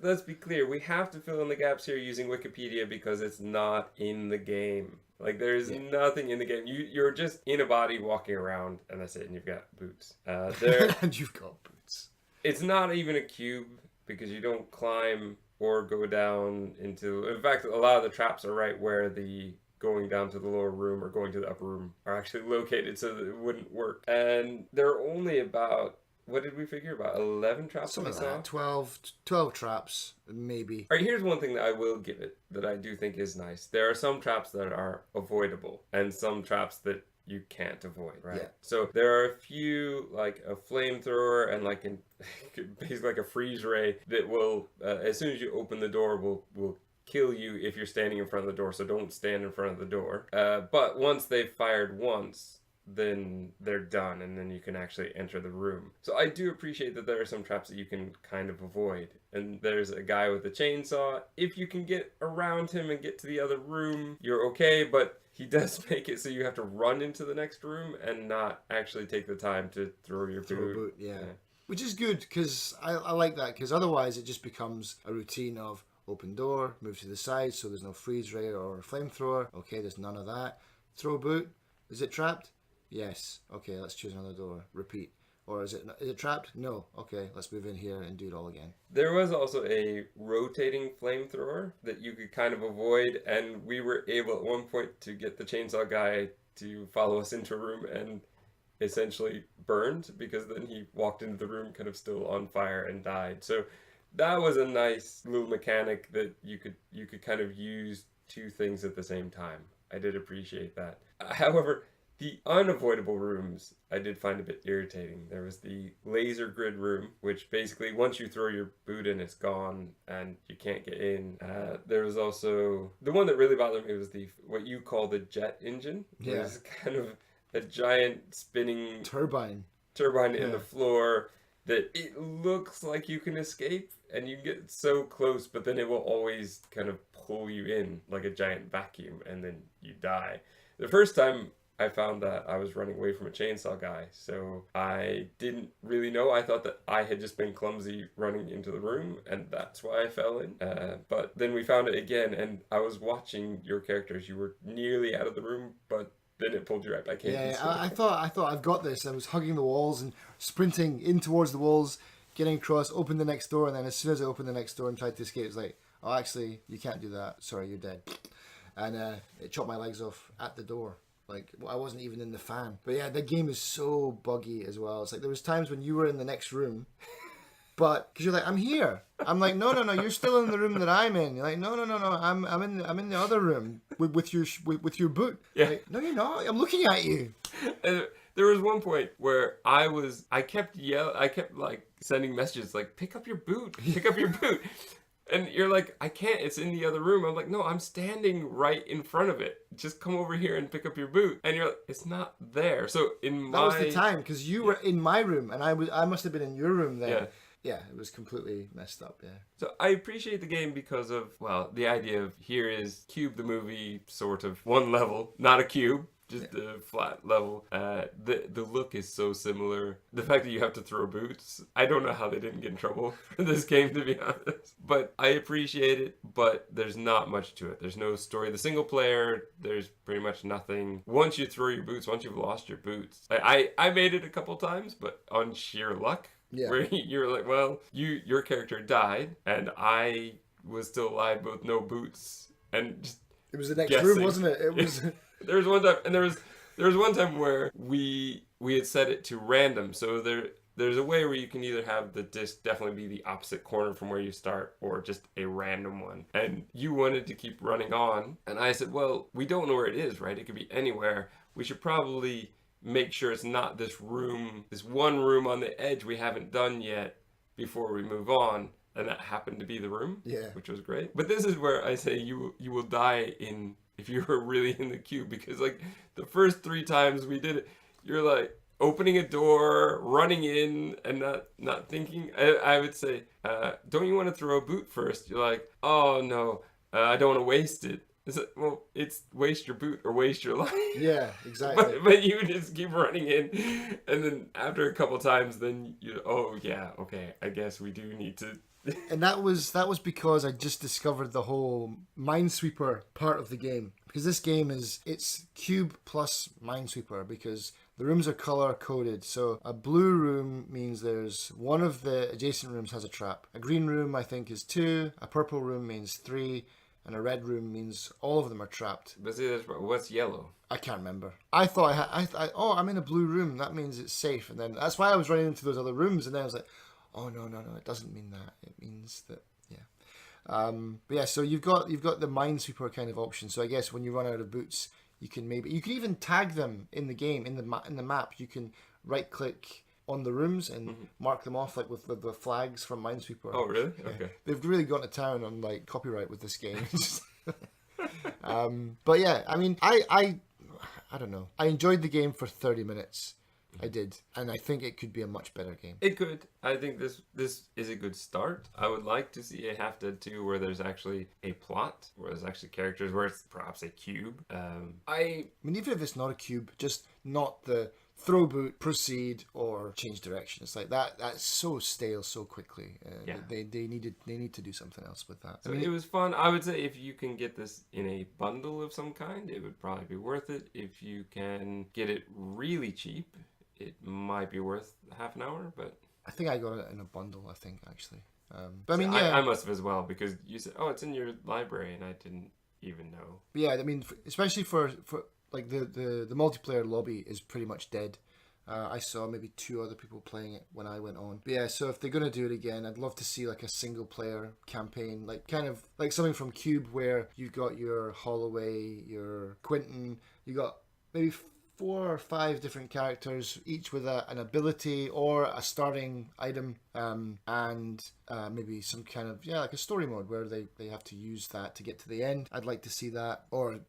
[SPEAKER 1] let's be clear. We have to fill in the gaps here using Wikipedia because it's not in the game. Like, there's nothing in the game. You're just in a body walking around, and that's it. And you've got boots.
[SPEAKER 2] And you've got boots.
[SPEAKER 1] It's not even a cube because you don't climb or go down into... In fact, a lot of the traps are right where the going down to the lower room or going to the upper room are actually located, so that it wouldn't work. And there are only about... What did we figure? About 11 traps?
[SPEAKER 2] Something like that. 12 traps, maybe.
[SPEAKER 1] All right, here's one thing that I will give it that I do think is nice. There are some traps that are avoidable and some traps that you can't avoid, right? Yeah. So there are a few, like a flamethrower and like basically like a freeze ray that will, as soon as you open the door, will kill you if you're standing in front of the door. So don't stand in front of the door. But once they've fired once, then they're done, and then you can actually enter the room. So I do appreciate that there are some traps that you can kind of avoid. And there's a guy with a chainsaw. If you can get around him and get to the other room, you're okay, but he does make it so you have to run into the next room and not actually take the time to throw your boot.
[SPEAKER 2] Yeah. Which is good, because I like that, because otherwise it just becomes a routine of open door, move to the side so there's no freeze ray or flamethrower. Okay, there's none of that. Throw boot. Is it trapped? Yes. Okay, let's choose another door. Repeat. Or is it trapped? No. Okay, let's move in here and do it all again.
[SPEAKER 1] There was also a rotating flamethrower that you could kind of avoid, and we were able at one point to get the chainsaw guy to follow us into a room and essentially burned, because then he walked into the room kind of still on fire and died. So that was a nice little mechanic that you could kind of use 2 things at the same time. I did appreciate that. However, the unavoidable rooms I did find a bit irritating. There was the laser grid room, which basically once you throw your boot in, it's gone and you can't get in. There was also the one that really bothered me was the what you call the jet engine.
[SPEAKER 2] Yeah.
[SPEAKER 1] It was kind of a giant spinning
[SPEAKER 2] Turbine.
[SPEAKER 1] in the floor that it looks like you can escape and you get so close, but then it will always kind of pull you in like a giant vacuum and then you die. The first time I found that I was running away from a chainsaw guy, so I didn't really know. I thought that I had just been clumsy running into the room, and that's why I fell in. But then we found it again, and I was watching your characters. You were nearly out of the room, but then it pulled you right back in.
[SPEAKER 2] Yeah, I thought I've got this. I was hugging the walls and sprinting in towards the walls, getting across, opened the next door, and then as soon as I opened the next door and tried to escape, it was like, oh, actually, you can't do that. Sorry, you're dead. And it chopped my legs off at the door. Like, I wasn't even in the fan. But yeah, the game is so buggy as well. It's like there was times when you were in the next room, but because you're like, I'm here. I'm like, no, you're still in the room that I'm in. You're like, no, I'm in the other room with your boot.
[SPEAKER 1] Yeah.
[SPEAKER 2] Like, no, you're not. I'm looking at you.
[SPEAKER 1] And there was one point where I kept like sending messages like, pick up your boot. And you're like, I can't, it's in the other room. I'm like, no, I'm standing right in front of it. Just come over here and pick up your boot. And you're like, it's not there. So that
[SPEAKER 2] was the time, because you were in my room, and I must have been in your room then.
[SPEAKER 1] Yeah.
[SPEAKER 2] Yeah, it was completely messed up, yeah.
[SPEAKER 1] So I appreciate the game because of, well, the idea of here is Cube the movie, sort of one level, not a cube. Just a flat level. The look is so similar. The fact that you have to throw boots, I don't know how they didn't get in trouble for this game, to be honest. But I appreciate it, but there's not much to it. There's no story. The single player, there's pretty much nothing. Once you throw your boots, once you've lost your boots. I made it a couple times, but on sheer luck.
[SPEAKER 2] Yeah.
[SPEAKER 1] Where you're like, well, your character died, and I was still alive with no boots. And just
[SPEAKER 2] it was the next
[SPEAKER 1] guessing.
[SPEAKER 2] room, wasn't it? It was...
[SPEAKER 1] There was one time, and there was one time where we had set it to random. So there's a way where you can either have the disc definitely be the opposite corner from where you start, or just a random one. And you wanted to keep running on, and I said, well, we don't know where it is, right? It could be anywhere. We should probably make sure it's not this room, this one room on the edge we haven't done yet before we move on. And that happened to be the room, which was great. But this is where I say you will die if you were really in the cube, because like the first 3 times we did it, you're like opening a door, running in, and not thinking. I would say, don't you want to throw a boot first? You're like, oh no, I don't want to waste it. It's like, well, it's waste your boot or waste your life.
[SPEAKER 2] Yeah, exactly.
[SPEAKER 1] But you just keep running in, and then after a couple times, then okay, I guess we do need to.
[SPEAKER 2] And that was because I just discovered the whole Minesweeper part of the game. Because this game it's cube plus Minesweeper, because the rooms are color coded. So a blue room means there's one of the adjacent rooms has a trap. A green room I think is 2. A purple room means 3. And a red room means all of them are trapped.
[SPEAKER 1] But see, what's yellow?
[SPEAKER 2] I can't remember. I thought I'm in a blue room. That means it's safe. And then that's why I was running into those other rooms. And then I was like, oh no, it doesn't mean that. It means that, yeah. But yeah, so you've got the Minesweeper kind of option. So I guess when you run out of boots, you can even tag them in the game in the map. You can right click on the rooms and mark them off like with the flags from Minesweeper.
[SPEAKER 1] Oh really?
[SPEAKER 2] Yeah.
[SPEAKER 1] Okay.
[SPEAKER 2] They've really gone to town on like copyright with this game. But yeah, I mean, I don't know. I enjoyed the game for 30 minutes. I did, and I think it could be a much better game.
[SPEAKER 1] It could. I think this is a good start. I would like to see a Half Dead 2 where there's actually a plot, where there's actually characters, where it's perhaps a cube. I
[SPEAKER 2] mean, even if it's not a cube, just not the throw boot, proceed, or change direction. It's like that's so stale so quickly. They need to do something else with that.
[SPEAKER 1] So it was fun. I would say if you can get this in a bundle of some kind, it would probably be worth it. If you can get it really cheap, it might be worth half an hour, but
[SPEAKER 2] I think I got it in a bundle. I think actually, but I mean,
[SPEAKER 1] I must have as well, because you said, "Oh, it's in your library," and I didn't even know.
[SPEAKER 2] Yeah, I mean, especially for like the multiplayer lobby is pretty much dead. I saw maybe 2 other people playing it when I went on. But yeah, so if they're going to do it again, I'd love to see like a single player campaign, like kind of like something from Cube where you've got your Holloway, your Quentin, you got maybe 4 or 5 different characters, each with an ability or a starting item, and maybe some kind of, like a story mode where they have to use that to get to the end. I'd like to see that, or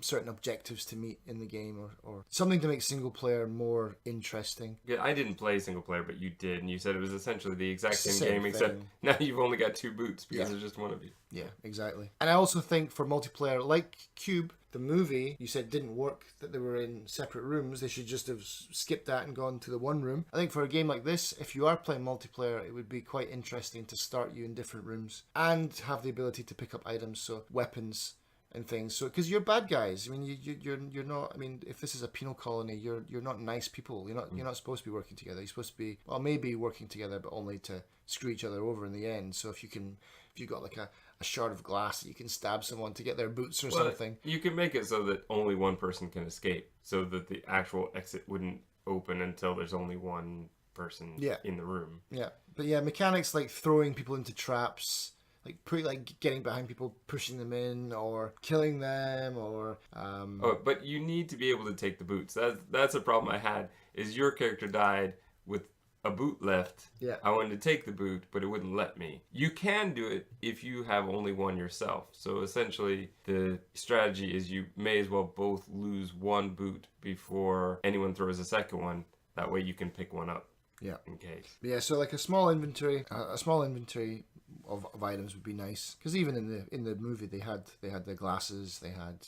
[SPEAKER 2] certain objectives to meet in the game, or something to make single player more interesting.
[SPEAKER 1] Yeah, I didn't play single player, but you did, and you said it was essentially the exact same
[SPEAKER 2] Same
[SPEAKER 1] game, except
[SPEAKER 2] thing.
[SPEAKER 1] now you've only got 2 boots because
[SPEAKER 2] Yeah.
[SPEAKER 1] there's just one of you.
[SPEAKER 2] Yeah, exactly. And I also think for multiplayer, like Cube, the movie, you said didn't work, that they were in separate rooms. They should just have skipped that and gone to the one room. I think for a game like this, if you are playing multiplayer, it would be quite interesting to start you in different rooms and have the ability to pick up items, so weapons and things. So because you're bad guys, I mean, you're not. I mean, if this is a penal colony, you're not nice people. You're not supposed to be working together. You're supposed to be, well, maybe working together, but only to screw each other over in the end. So if you've got like a shard of glass that you can stab someone to get their boots or something.
[SPEAKER 1] You can make it so that only one person can escape, so that the actual exit wouldn't open until there's only one person in the room.
[SPEAKER 2] Yeah, but yeah, mechanics like throwing people into traps, like getting behind people, pushing them in, or killing them, or
[SPEAKER 1] But you need to be able to take the boots. That's a problem I had. Is your character died with a boot left.
[SPEAKER 2] Yeah.
[SPEAKER 1] I wanted to take the boot, but it wouldn't let me. You can do it if you have only one yourself. So essentially, the strategy is you may as well both lose one boot before anyone throws a second one. That way you can pick one up.
[SPEAKER 2] Yeah.
[SPEAKER 1] In case.
[SPEAKER 2] Yeah. So like a small inventory of items would be nice, because even in the movie they had their glasses, they had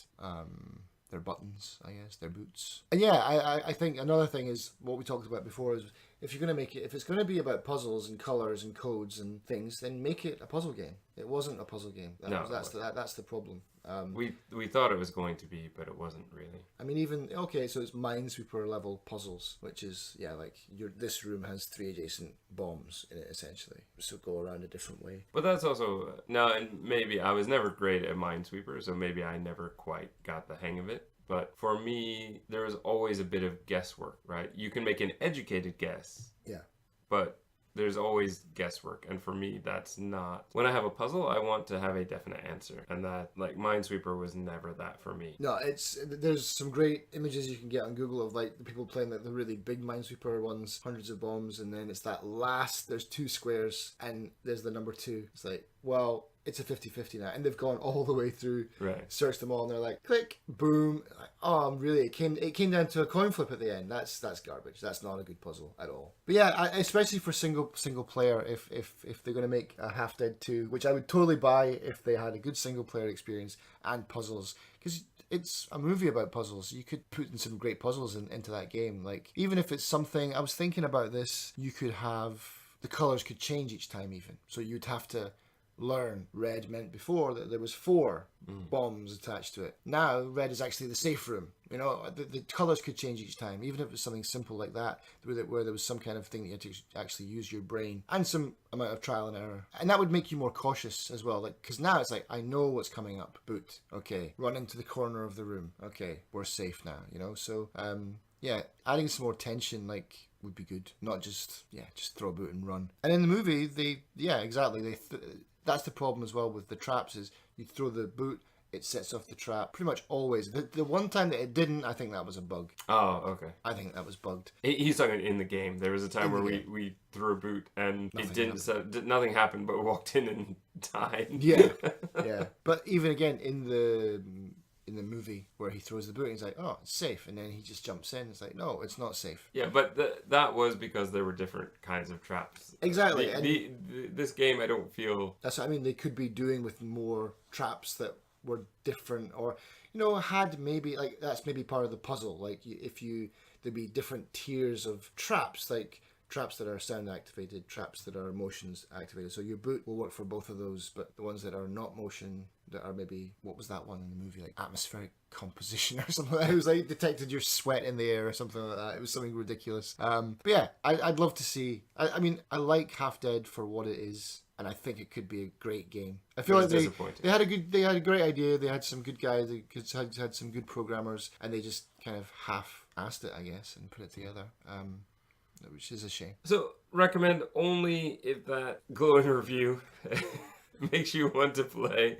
[SPEAKER 2] their buttons, I guess, their boots. And yeah, I think another thing is what we talked about before is, if you're going to make it, if it's going to be about puzzles and colors and codes and things, then make it a puzzle game. It wasn't a puzzle game. That's the problem.
[SPEAKER 1] We thought it was going to be, but it wasn't really.
[SPEAKER 2] I mean, so it's Minesweeper level puzzles, which is like this room has 3 adjacent bombs in it essentially, so go around a different way.
[SPEAKER 1] But that's also and maybe I was never great at Minesweeper, so maybe I never quite got the hang of it. But for me, there was always a bit of guesswork, right? You can make an educated guess.
[SPEAKER 2] Yeah.
[SPEAKER 1] But there's always guesswork. And for me, that's not... When I have a puzzle, I want to have a definite answer. And that, like, Minesweeper was never that for me.
[SPEAKER 2] No, there's some great images you can get on Google of, like, the people playing, like, the really big Minesweeper ones, hundreds of bombs, and then it's that last, there's 2 squares, and there's the number 2. It's like, well... It's a 50-50 now, and they've gone all the way through, searched them all, and they're like, click, boom. Like, oh, really? It came down to a coin flip at the end. That's garbage. That's not a good puzzle at all. But yeah, especially for single player, if they're going to make a Half Dead 2, which I would totally buy if they had a good single player experience and puzzles, because it's a movie about puzzles. You could put in some great puzzles into that game. Like, even if it's something, I was thinking about this, you could have, the colors could change each time even. So you'd have to learn red meant before that there was 4 bombs attached to it. Now red is actually the safe room. You know, the colors could change each time, even if it was something simple like that, where there was some kind of thing that you had to actually use your brain and some amount of trial and error, and that would make you more cautious as well. Like, because now it's like, I know what's coming up. Boot, okay. Run into the corner of the room, okay. We're safe now. You know, so yeah, adding some more tension, like, would be good. Not just throw a boot and run. And in the movie, that's the problem as well with the traps, is you throw the boot, it sets off the trap. Pretty much always. The one time that it didn't, I think that was a bug.
[SPEAKER 1] Oh, okay.
[SPEAKER 2] I think that was bugged.
[SPEAKER 1] He's talking in the game. There was a time where we threw a boot and nothing happened, but we walked in and died.
[SPEAKER 2] Yeah, yeah. But even again, in the movie where he throws the boot, he's like, oh, it's safe, and then he just jumps in. It's like, no, it's not safe.
[SPEAKER 1] Yeah, but that was because there were different kinds of traps.
[SPEAKER 2] Exactly.
[SPEAKER 1] This game, I don't feel...
[SPEAKER 2] That's what I mean. They could be doing with more traps that were different, or, you know, had maybe, like, that's maybe part of the puzzle. Like, there'd be different tiers of traps, like traps that are sound activated, traps that are motions activated. So your boot will work for both of those, but the ones that are not motion, that are maybe, what was that one in the movie, like atmospheric composition or something like that. It was like detected your sweat in the air or something like that. It was something ridiculous. But yeah, I'd love to see. I mean, I like Half Dead for what it is, and I think it could be a great game. I feel like they had a great idea. They had some good guys. They had some good programmers, and they just kind of cast it, I guess, and put it together, which is a shame.
[SPEAKER 1] So recommend only if that glowing review makes you want to play.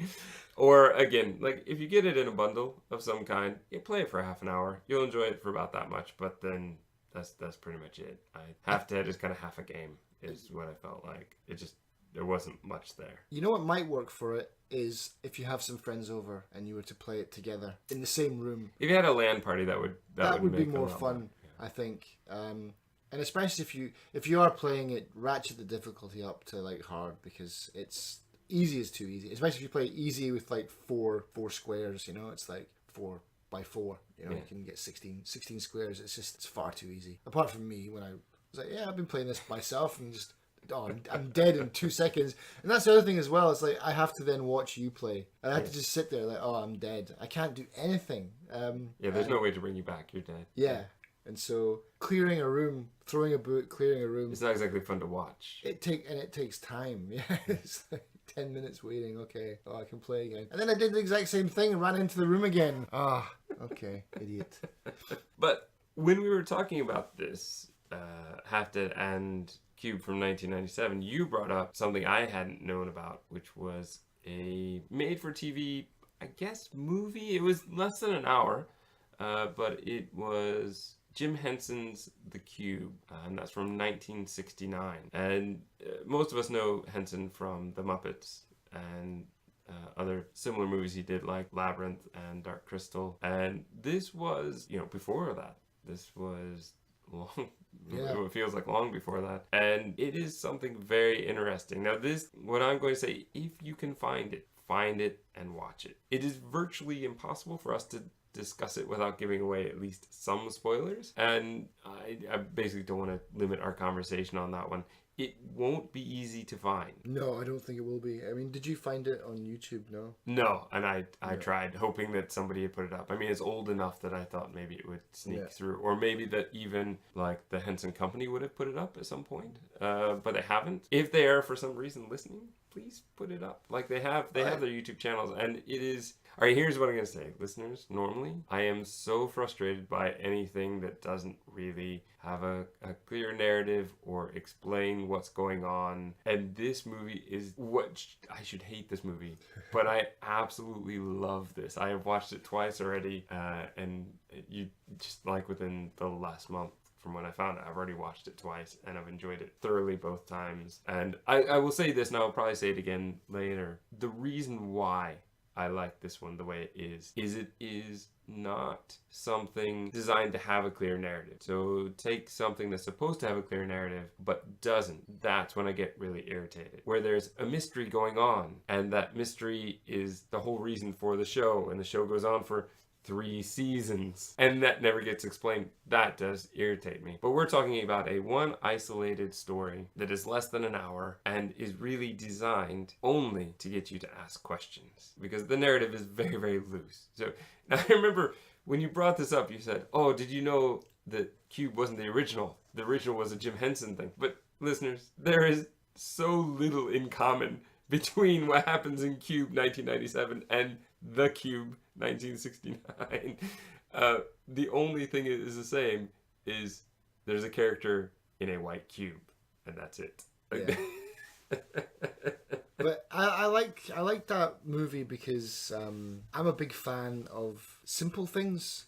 [SPEAKER 1] Or again, like if you get it in a bundle of some kind, you play it for half an hour. You'll enjoy it for about that much, but then that's pretty much it. Half Dead is kind of half a game, is what I felt like. There wasn't much there.
[SPEAKER 2] You know what might work for it is if you have some friends over and you were to play it together in the same room.
[SPEAKER 1] If you had a LAN party, that would
[SPEAKER 2] be
[SPEAKER 1] make
[SPEAKER 2] more
[SPEAKER 1] a lot
[SPEAKER 2] fun, I think. And especially if you are playing it, ratchet the difficulty up to like hard, because it's easy is too easy. Especially if you play easy with like four squares, you know, it's like 4x4. You know, you can get 16 squares. It's far too easy. Apart from me, when I was like, yeah, I've been playing this myself and just. Oh, I'm dead in 2 seconds. And that's the other thing as well. It's like I have to then watch you play. I have to just sit there like, oh, I'm dead. I can't do anything.
[SPEAKER 1] There's no way to bring you back. You're dead.
[SPEAKER 2] Yeah. And so clearing a room, throwing a boot, clearing a room.
[SPEAKER 1] It's not exactly fun to watch.
[SPEAKER 2] It takes time. Yeah. It's like 10 minutes waiting. Okay. Oh, I can play again. And then I did the exact same thing and ran into the room again. Okay. Idiot.
[SPEAKER 1] But when we were talking about this, Half Dead and Cube from 1997, you brought up something I hadn't known about, which was a made-for-TV, I guess, movie. It was less than an hour, but it was Jim Henson's The Cube, and that's from 1969. And most of us know Henson from The Muppets and other similar movies he did, like Labyrinth and Dark Crystal. And this was, before that. This was long. Yeah. It feels like long before that. And it is something very interesting. Now what I'm going to say, if you can find it and watch it. It is virtually impossible for us to discuss it without giving away at least some spoilers. And I basically don't want to limit our conversation on that one. It won't be easy to find.
[SPEAKER 2] No, I don't think it will be. I mean, did you find it on YouTube? No.
[SPEAKER 1] No, and I tried, hoping that somebody had put it up. I mean, it's old enough that I thought maybe it would sneak through, or maybe that even like the Henson Company would have put it up at some point, but they haven't. If they are for some reason listening, please put it up. Like they have their YouTube channels, and it is. All right, here's what I'm going to say. Listeners, normally I am so frustrated by anything that doesn't really have a clear narrative or explain what's going on. And this movie is what I should hate this movie, but I absolutely love this. I have watched it twice already, and you just like within the last month. From when I found it, I've already watched it twice, and I've enjoyed it thoroughly both times. And I will say this, and I'll probably say it again later. The reason why I like this one the way it is it is not something designed to have a clear narrative. So take something that's supposed to have a clear narrative but doesn't. That's when I get really irritated. Where there's a mystery going on, and that mystery is the whole reason for the show, and the show goes on for 3 seasons, and that never gets explained. That does irritate me. But we're talking about one isolated story that is less than an hour and is really designed only to get you to ask questions, because the narrative is very, very loose. So now I remember when you brought this up, you said, oh, did you know that Cube wasn't the original? The original was a Jim Henson thing. But listeners, there is so little in common between what happens in Cube 1997 and The Cube 1969. The only thing that is the same is there's a character in a white cube, and that's it.
[SPEAKER 2] Yeah. But I like that movie because I'm a big fan of simple things,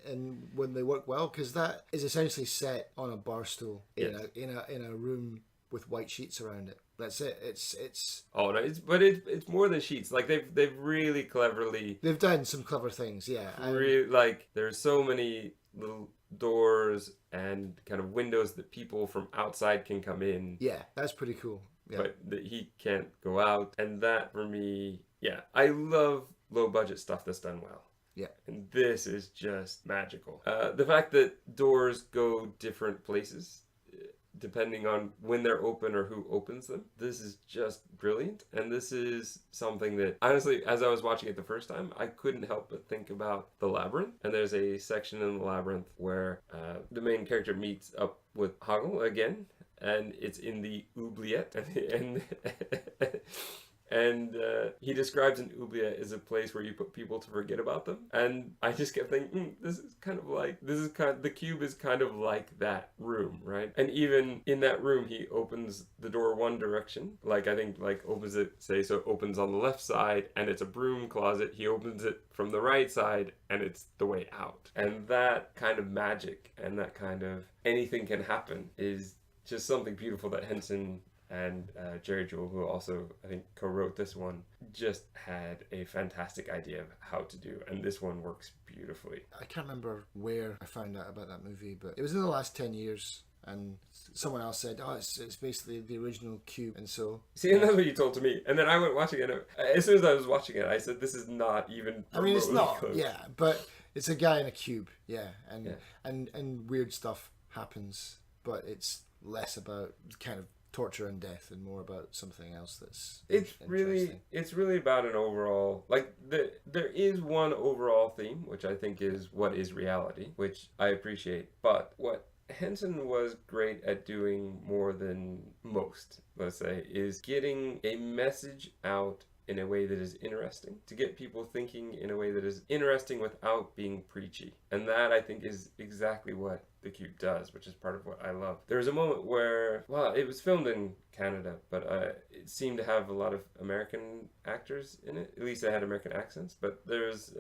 [SPEAKER 2] and when they work well, because that is essentially set on a bar stool in a room with white sheets around it. That's it. It's.
[SPEAKER 1] Oh no! It's more than sheets. Like they've really cleverly.
[SPEAKER 2] They've done some clever things. Yeah.
[SPEAKER 1] Really, like there's so many little doors and kind of windows that people from outside can come in.
[SPEAKER 2] Yeah, that's pretty cool. Yeah.
[SPEAKER 1] But that he can't go out, and that for me, I love low budget stuff that's done well.
[SPEAKER 2] Yeah.
[SPEAKER 1] And this is just magical. The fact that doors go different places, depending on when they're open or who opens them. This is just brilliant. And this is something that, honestly, as I was watching it the first time, I couldn't help but think about The Labyrinth. And there's a section in The Labyrinth where the main character meets up with Hoggle again. And it's in the oubliette. And he describes an oubliette as a place where you put people to forget about them. And I just kept thinking, the cube is kind of like that room, right? And even in that room, he opens the door one direction, like I think like opens it, say, so it opens on the left side and it's a broom closet. He opens it from the right side and it's the way out. And that kind of magic and that kind of anything can happen is just something beautiful that Henson and Jerry Jewell, who also, I think, co-wrote this one, just had a fantastic idea of how to do. And this one works beautifully.
[SPEAKER 2] I can't remember where I found out about that movie, but it was in the last 10 years. And someone else said, oh, it's basically the original Cube. And so...
[SPEAKER 1] See, and that's what you told to me. And then I went watching it. As soon as I was watching it, I said, this is not even...
[SPEAKER 2] I mean, it's not,
[SPEAKER 1] close.
[SPEAKER 2] yeah. But it's a guy in a cube, yeah. And weird stuff happens. But it's less about kind of torture and death and more about something else that's
[SPEAKER 1] it's really about an overall, like there is one overall theme, which I think is what is reality, which I appreciate. But what Henson was great at doing more than most, let's say, is getting a message out in a way that is interesting, to get people thinking in a way that is interesting without being preachy. And that, I think, is exactly what The Cube does, which is part of what I love. There was a moment where, well, it was filmed in Canada, but it seemed to have a lot of American actors in it. At least they had American accents. But there's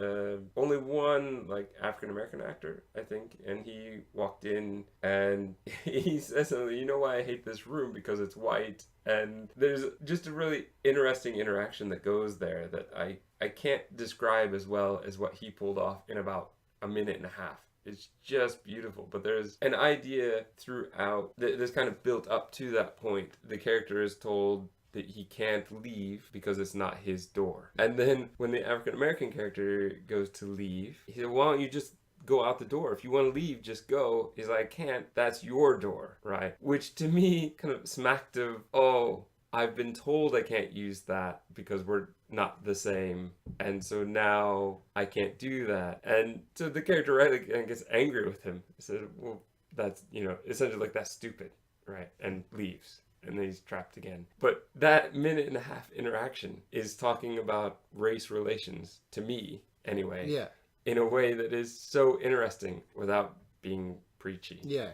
[SPEAKER 1] only one, like, African-American actor, I think, and he walked in and he says something, you know why I hate this room? Because it's white. And there's just a really interesting interaction that goes there that I can't describe as well as what he pulled off in about a minute and a half. It's just beautiful. But there's an idea throughout that's kind of built up to that point. The character is told that he can't leave because it's not his door. And then when the African-American character goes to leave, he said, why don't you just go out the door? If you want to leave, just go. He's like, I can't. That's your door, right? Which to me kind of smacked of, oh, I've been told I can't use that because we're not the same. And so now I can't do that. And so the character right gets angry with him. He said, well, that's, essentially like, that's stupid, right? And leaves. And then he's trapped again. But that minute and a half interaction is talking about race relations, to me, anyway.
[SPEAKER 2] Yeah.
[SPEAKER 1] In a way that is so interesting without being preachy.
[SPEAKER 2] Yeah.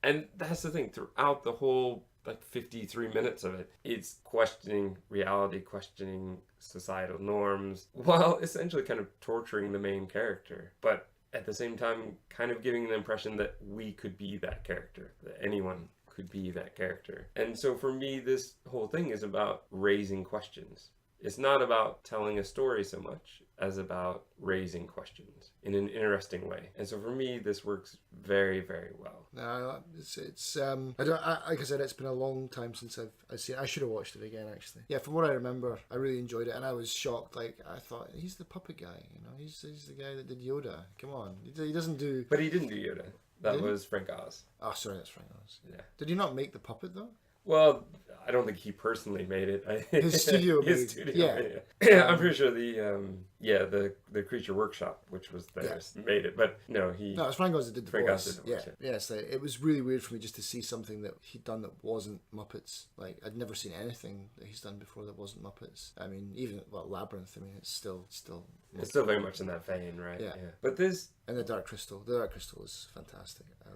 [SPEAKER 1] And that's the thing, throughout the whole 53 minutes of it, it's questioning reality, questioning societal norms, while essentially kind of torturing the main character. But at the same time, kind of giving the impression that we could be that character, that anyone could be that character. And so for me, this whole thing is about raising questions. It's not about telling a story so much as about raising questions in an interesting way. And so for me, this works very, very well.
[SPEAKER 2] No, it's I don't, like I said, it's been a long time since I've seen it. I should have watched it again, actually. Yeah, from what I remember, I really enjoyed it, and I was shocked. Like, I thought, he's the puppet guy, he's the guy that did Yoda. Come on, he doesn't do...
[SPEAKER 1] But he didn't do Yoda. That was Frank Oz.
[SPEAKER 2] Oh, sorry, that's Frank Oz.
[SPEAKER 1] Yeah.
[SPEAKER 2] Did he not make the puppet, though?
[SPEAKER 1] Well, I don't think he personally made it.
[SPEAKER 2] His studio made
[SPEAKER 1] it. Yeah, I'm pretty sure the Creature Workshop, which was theirs, made it. But no,
[SPEAKER 2] it was Frank Oz that did the
[SPEAKER 1] Frank
[SPEAKER 2] voice.
[SPEAKER 1] Oz did the voice,
[SPEAKER 2] yeah. So it was really weird for me just to see something that he'd done that wasn't Muppets. Like, I'd never seen anything that he's done before that wasn't Muppets. I mean, even Labyrinth. I mean, it's still.
[SPEAKER 1] It's still very much in that vein, right?
[SPEAKER 2] Yeah.
[SPEAKER 1] But this
[SPEAKER 2] and the Dark Crystal. The Dark Crystal is fantastic. I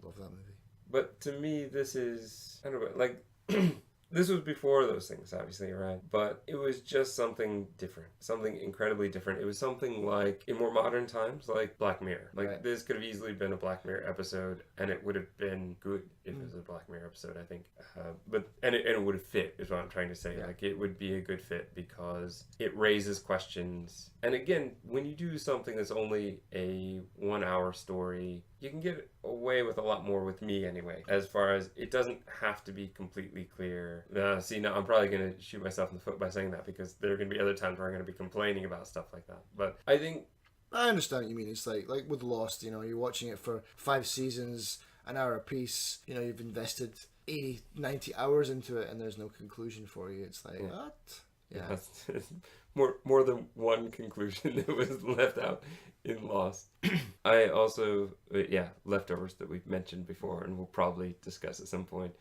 [SPEAKER 2] love that movie.
[SPEAKER 1] But to me, this is, I don't know, like, this was before those things, obviously, right? But it was just something different, something incredibly different. It was something like, in more modern times, like Black Mirror. Like, this could have easily been a Black Mirror episode, and it would have been good if it was a Black Mirror episode, I think. And it would have fit, is what I'm trying to say. Like, it would be a good fit because it raises questions. And again, when you do something that's only a 1 hour story, you can get away with a lot more with me anyway, as far as it doesn't have to be completely clear. Now I'm probably going to shoot myself in the foot by saying that, because there are going to be other times where I'm going to be complaining about stuff like that. But I think...
[SPEAKER 2] I understand what you mean. It's like with Lost, you're watching it for 5 seasons, an hour a piece, you've invested 80, 90 hours into it, and there's no conclusion for you. It's like, what? Yeah.
[SPEAKER 1] More than one conclusion that was left out in Lost. I also, Leftovers that we've mentioned before and we'll probably discuss at some point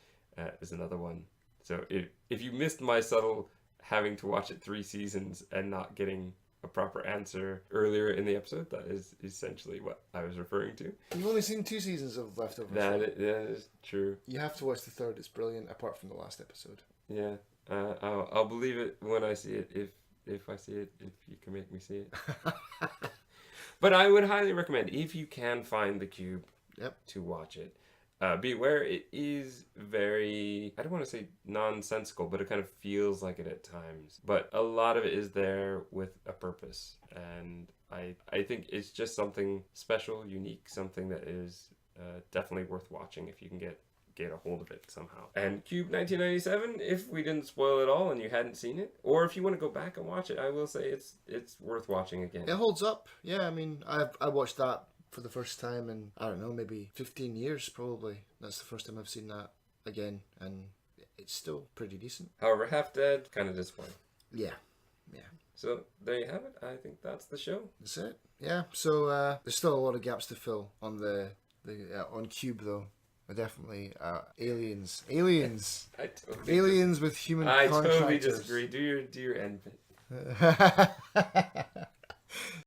[SPEAKER 1] is another one. So if you missed my subtle having to watch it 3 seasons and not getting a proper answer earlier in the episode. That is essentially what I was referring to.
[SPEAKER 2] You've only seen 2 seasons of Leftovers.
[SPEAKER 1] That is true.
[SPEAKER 2] You have to watch the third. It's brilliant, apart from the last episode.
[SPEAKER 1] Yeah. I'll believe it when I see it, if I see it, if you can make me see it. But I would highly recommend, if you can find The Cube, to watch it. Be aware it is very, I don't want to say nonsensical, but it kind of feels like it at times. But a lot of it is there with a purpose. And I think it's just something special, unique, something that is definitely worth watching if you can get a hold of it somehow. And Cube 1997, if we didn't spoil it all and you hadn't seen it, or if you want to go back and watch it, I will say it's worth watching again.
[SPEAKER 2] It holds up. Yeah, I mean, I watched that for the first time in, I don't know, maybe 15 years probably. That's the first time I've seen that again, and it's still pretty decent.
[SPEAKER 1] However, Half Dead, kind of disappointing.
[SPEAKER 2] Yeah.
[SPEAKER 1] So there you have it. I think that's the show.
[SPEAKER 2] That's it. Yeah. So there's still a lot of gaps to fill on on Cube though. Definitely aliens.
[SPEAKER 1] I totally
[SPEAKER 2] Aliens with human
[SPEAKER 1] I
[SPEAKER 2] contractors.
[SPEAKER 1] totally disagree. Do your end bit.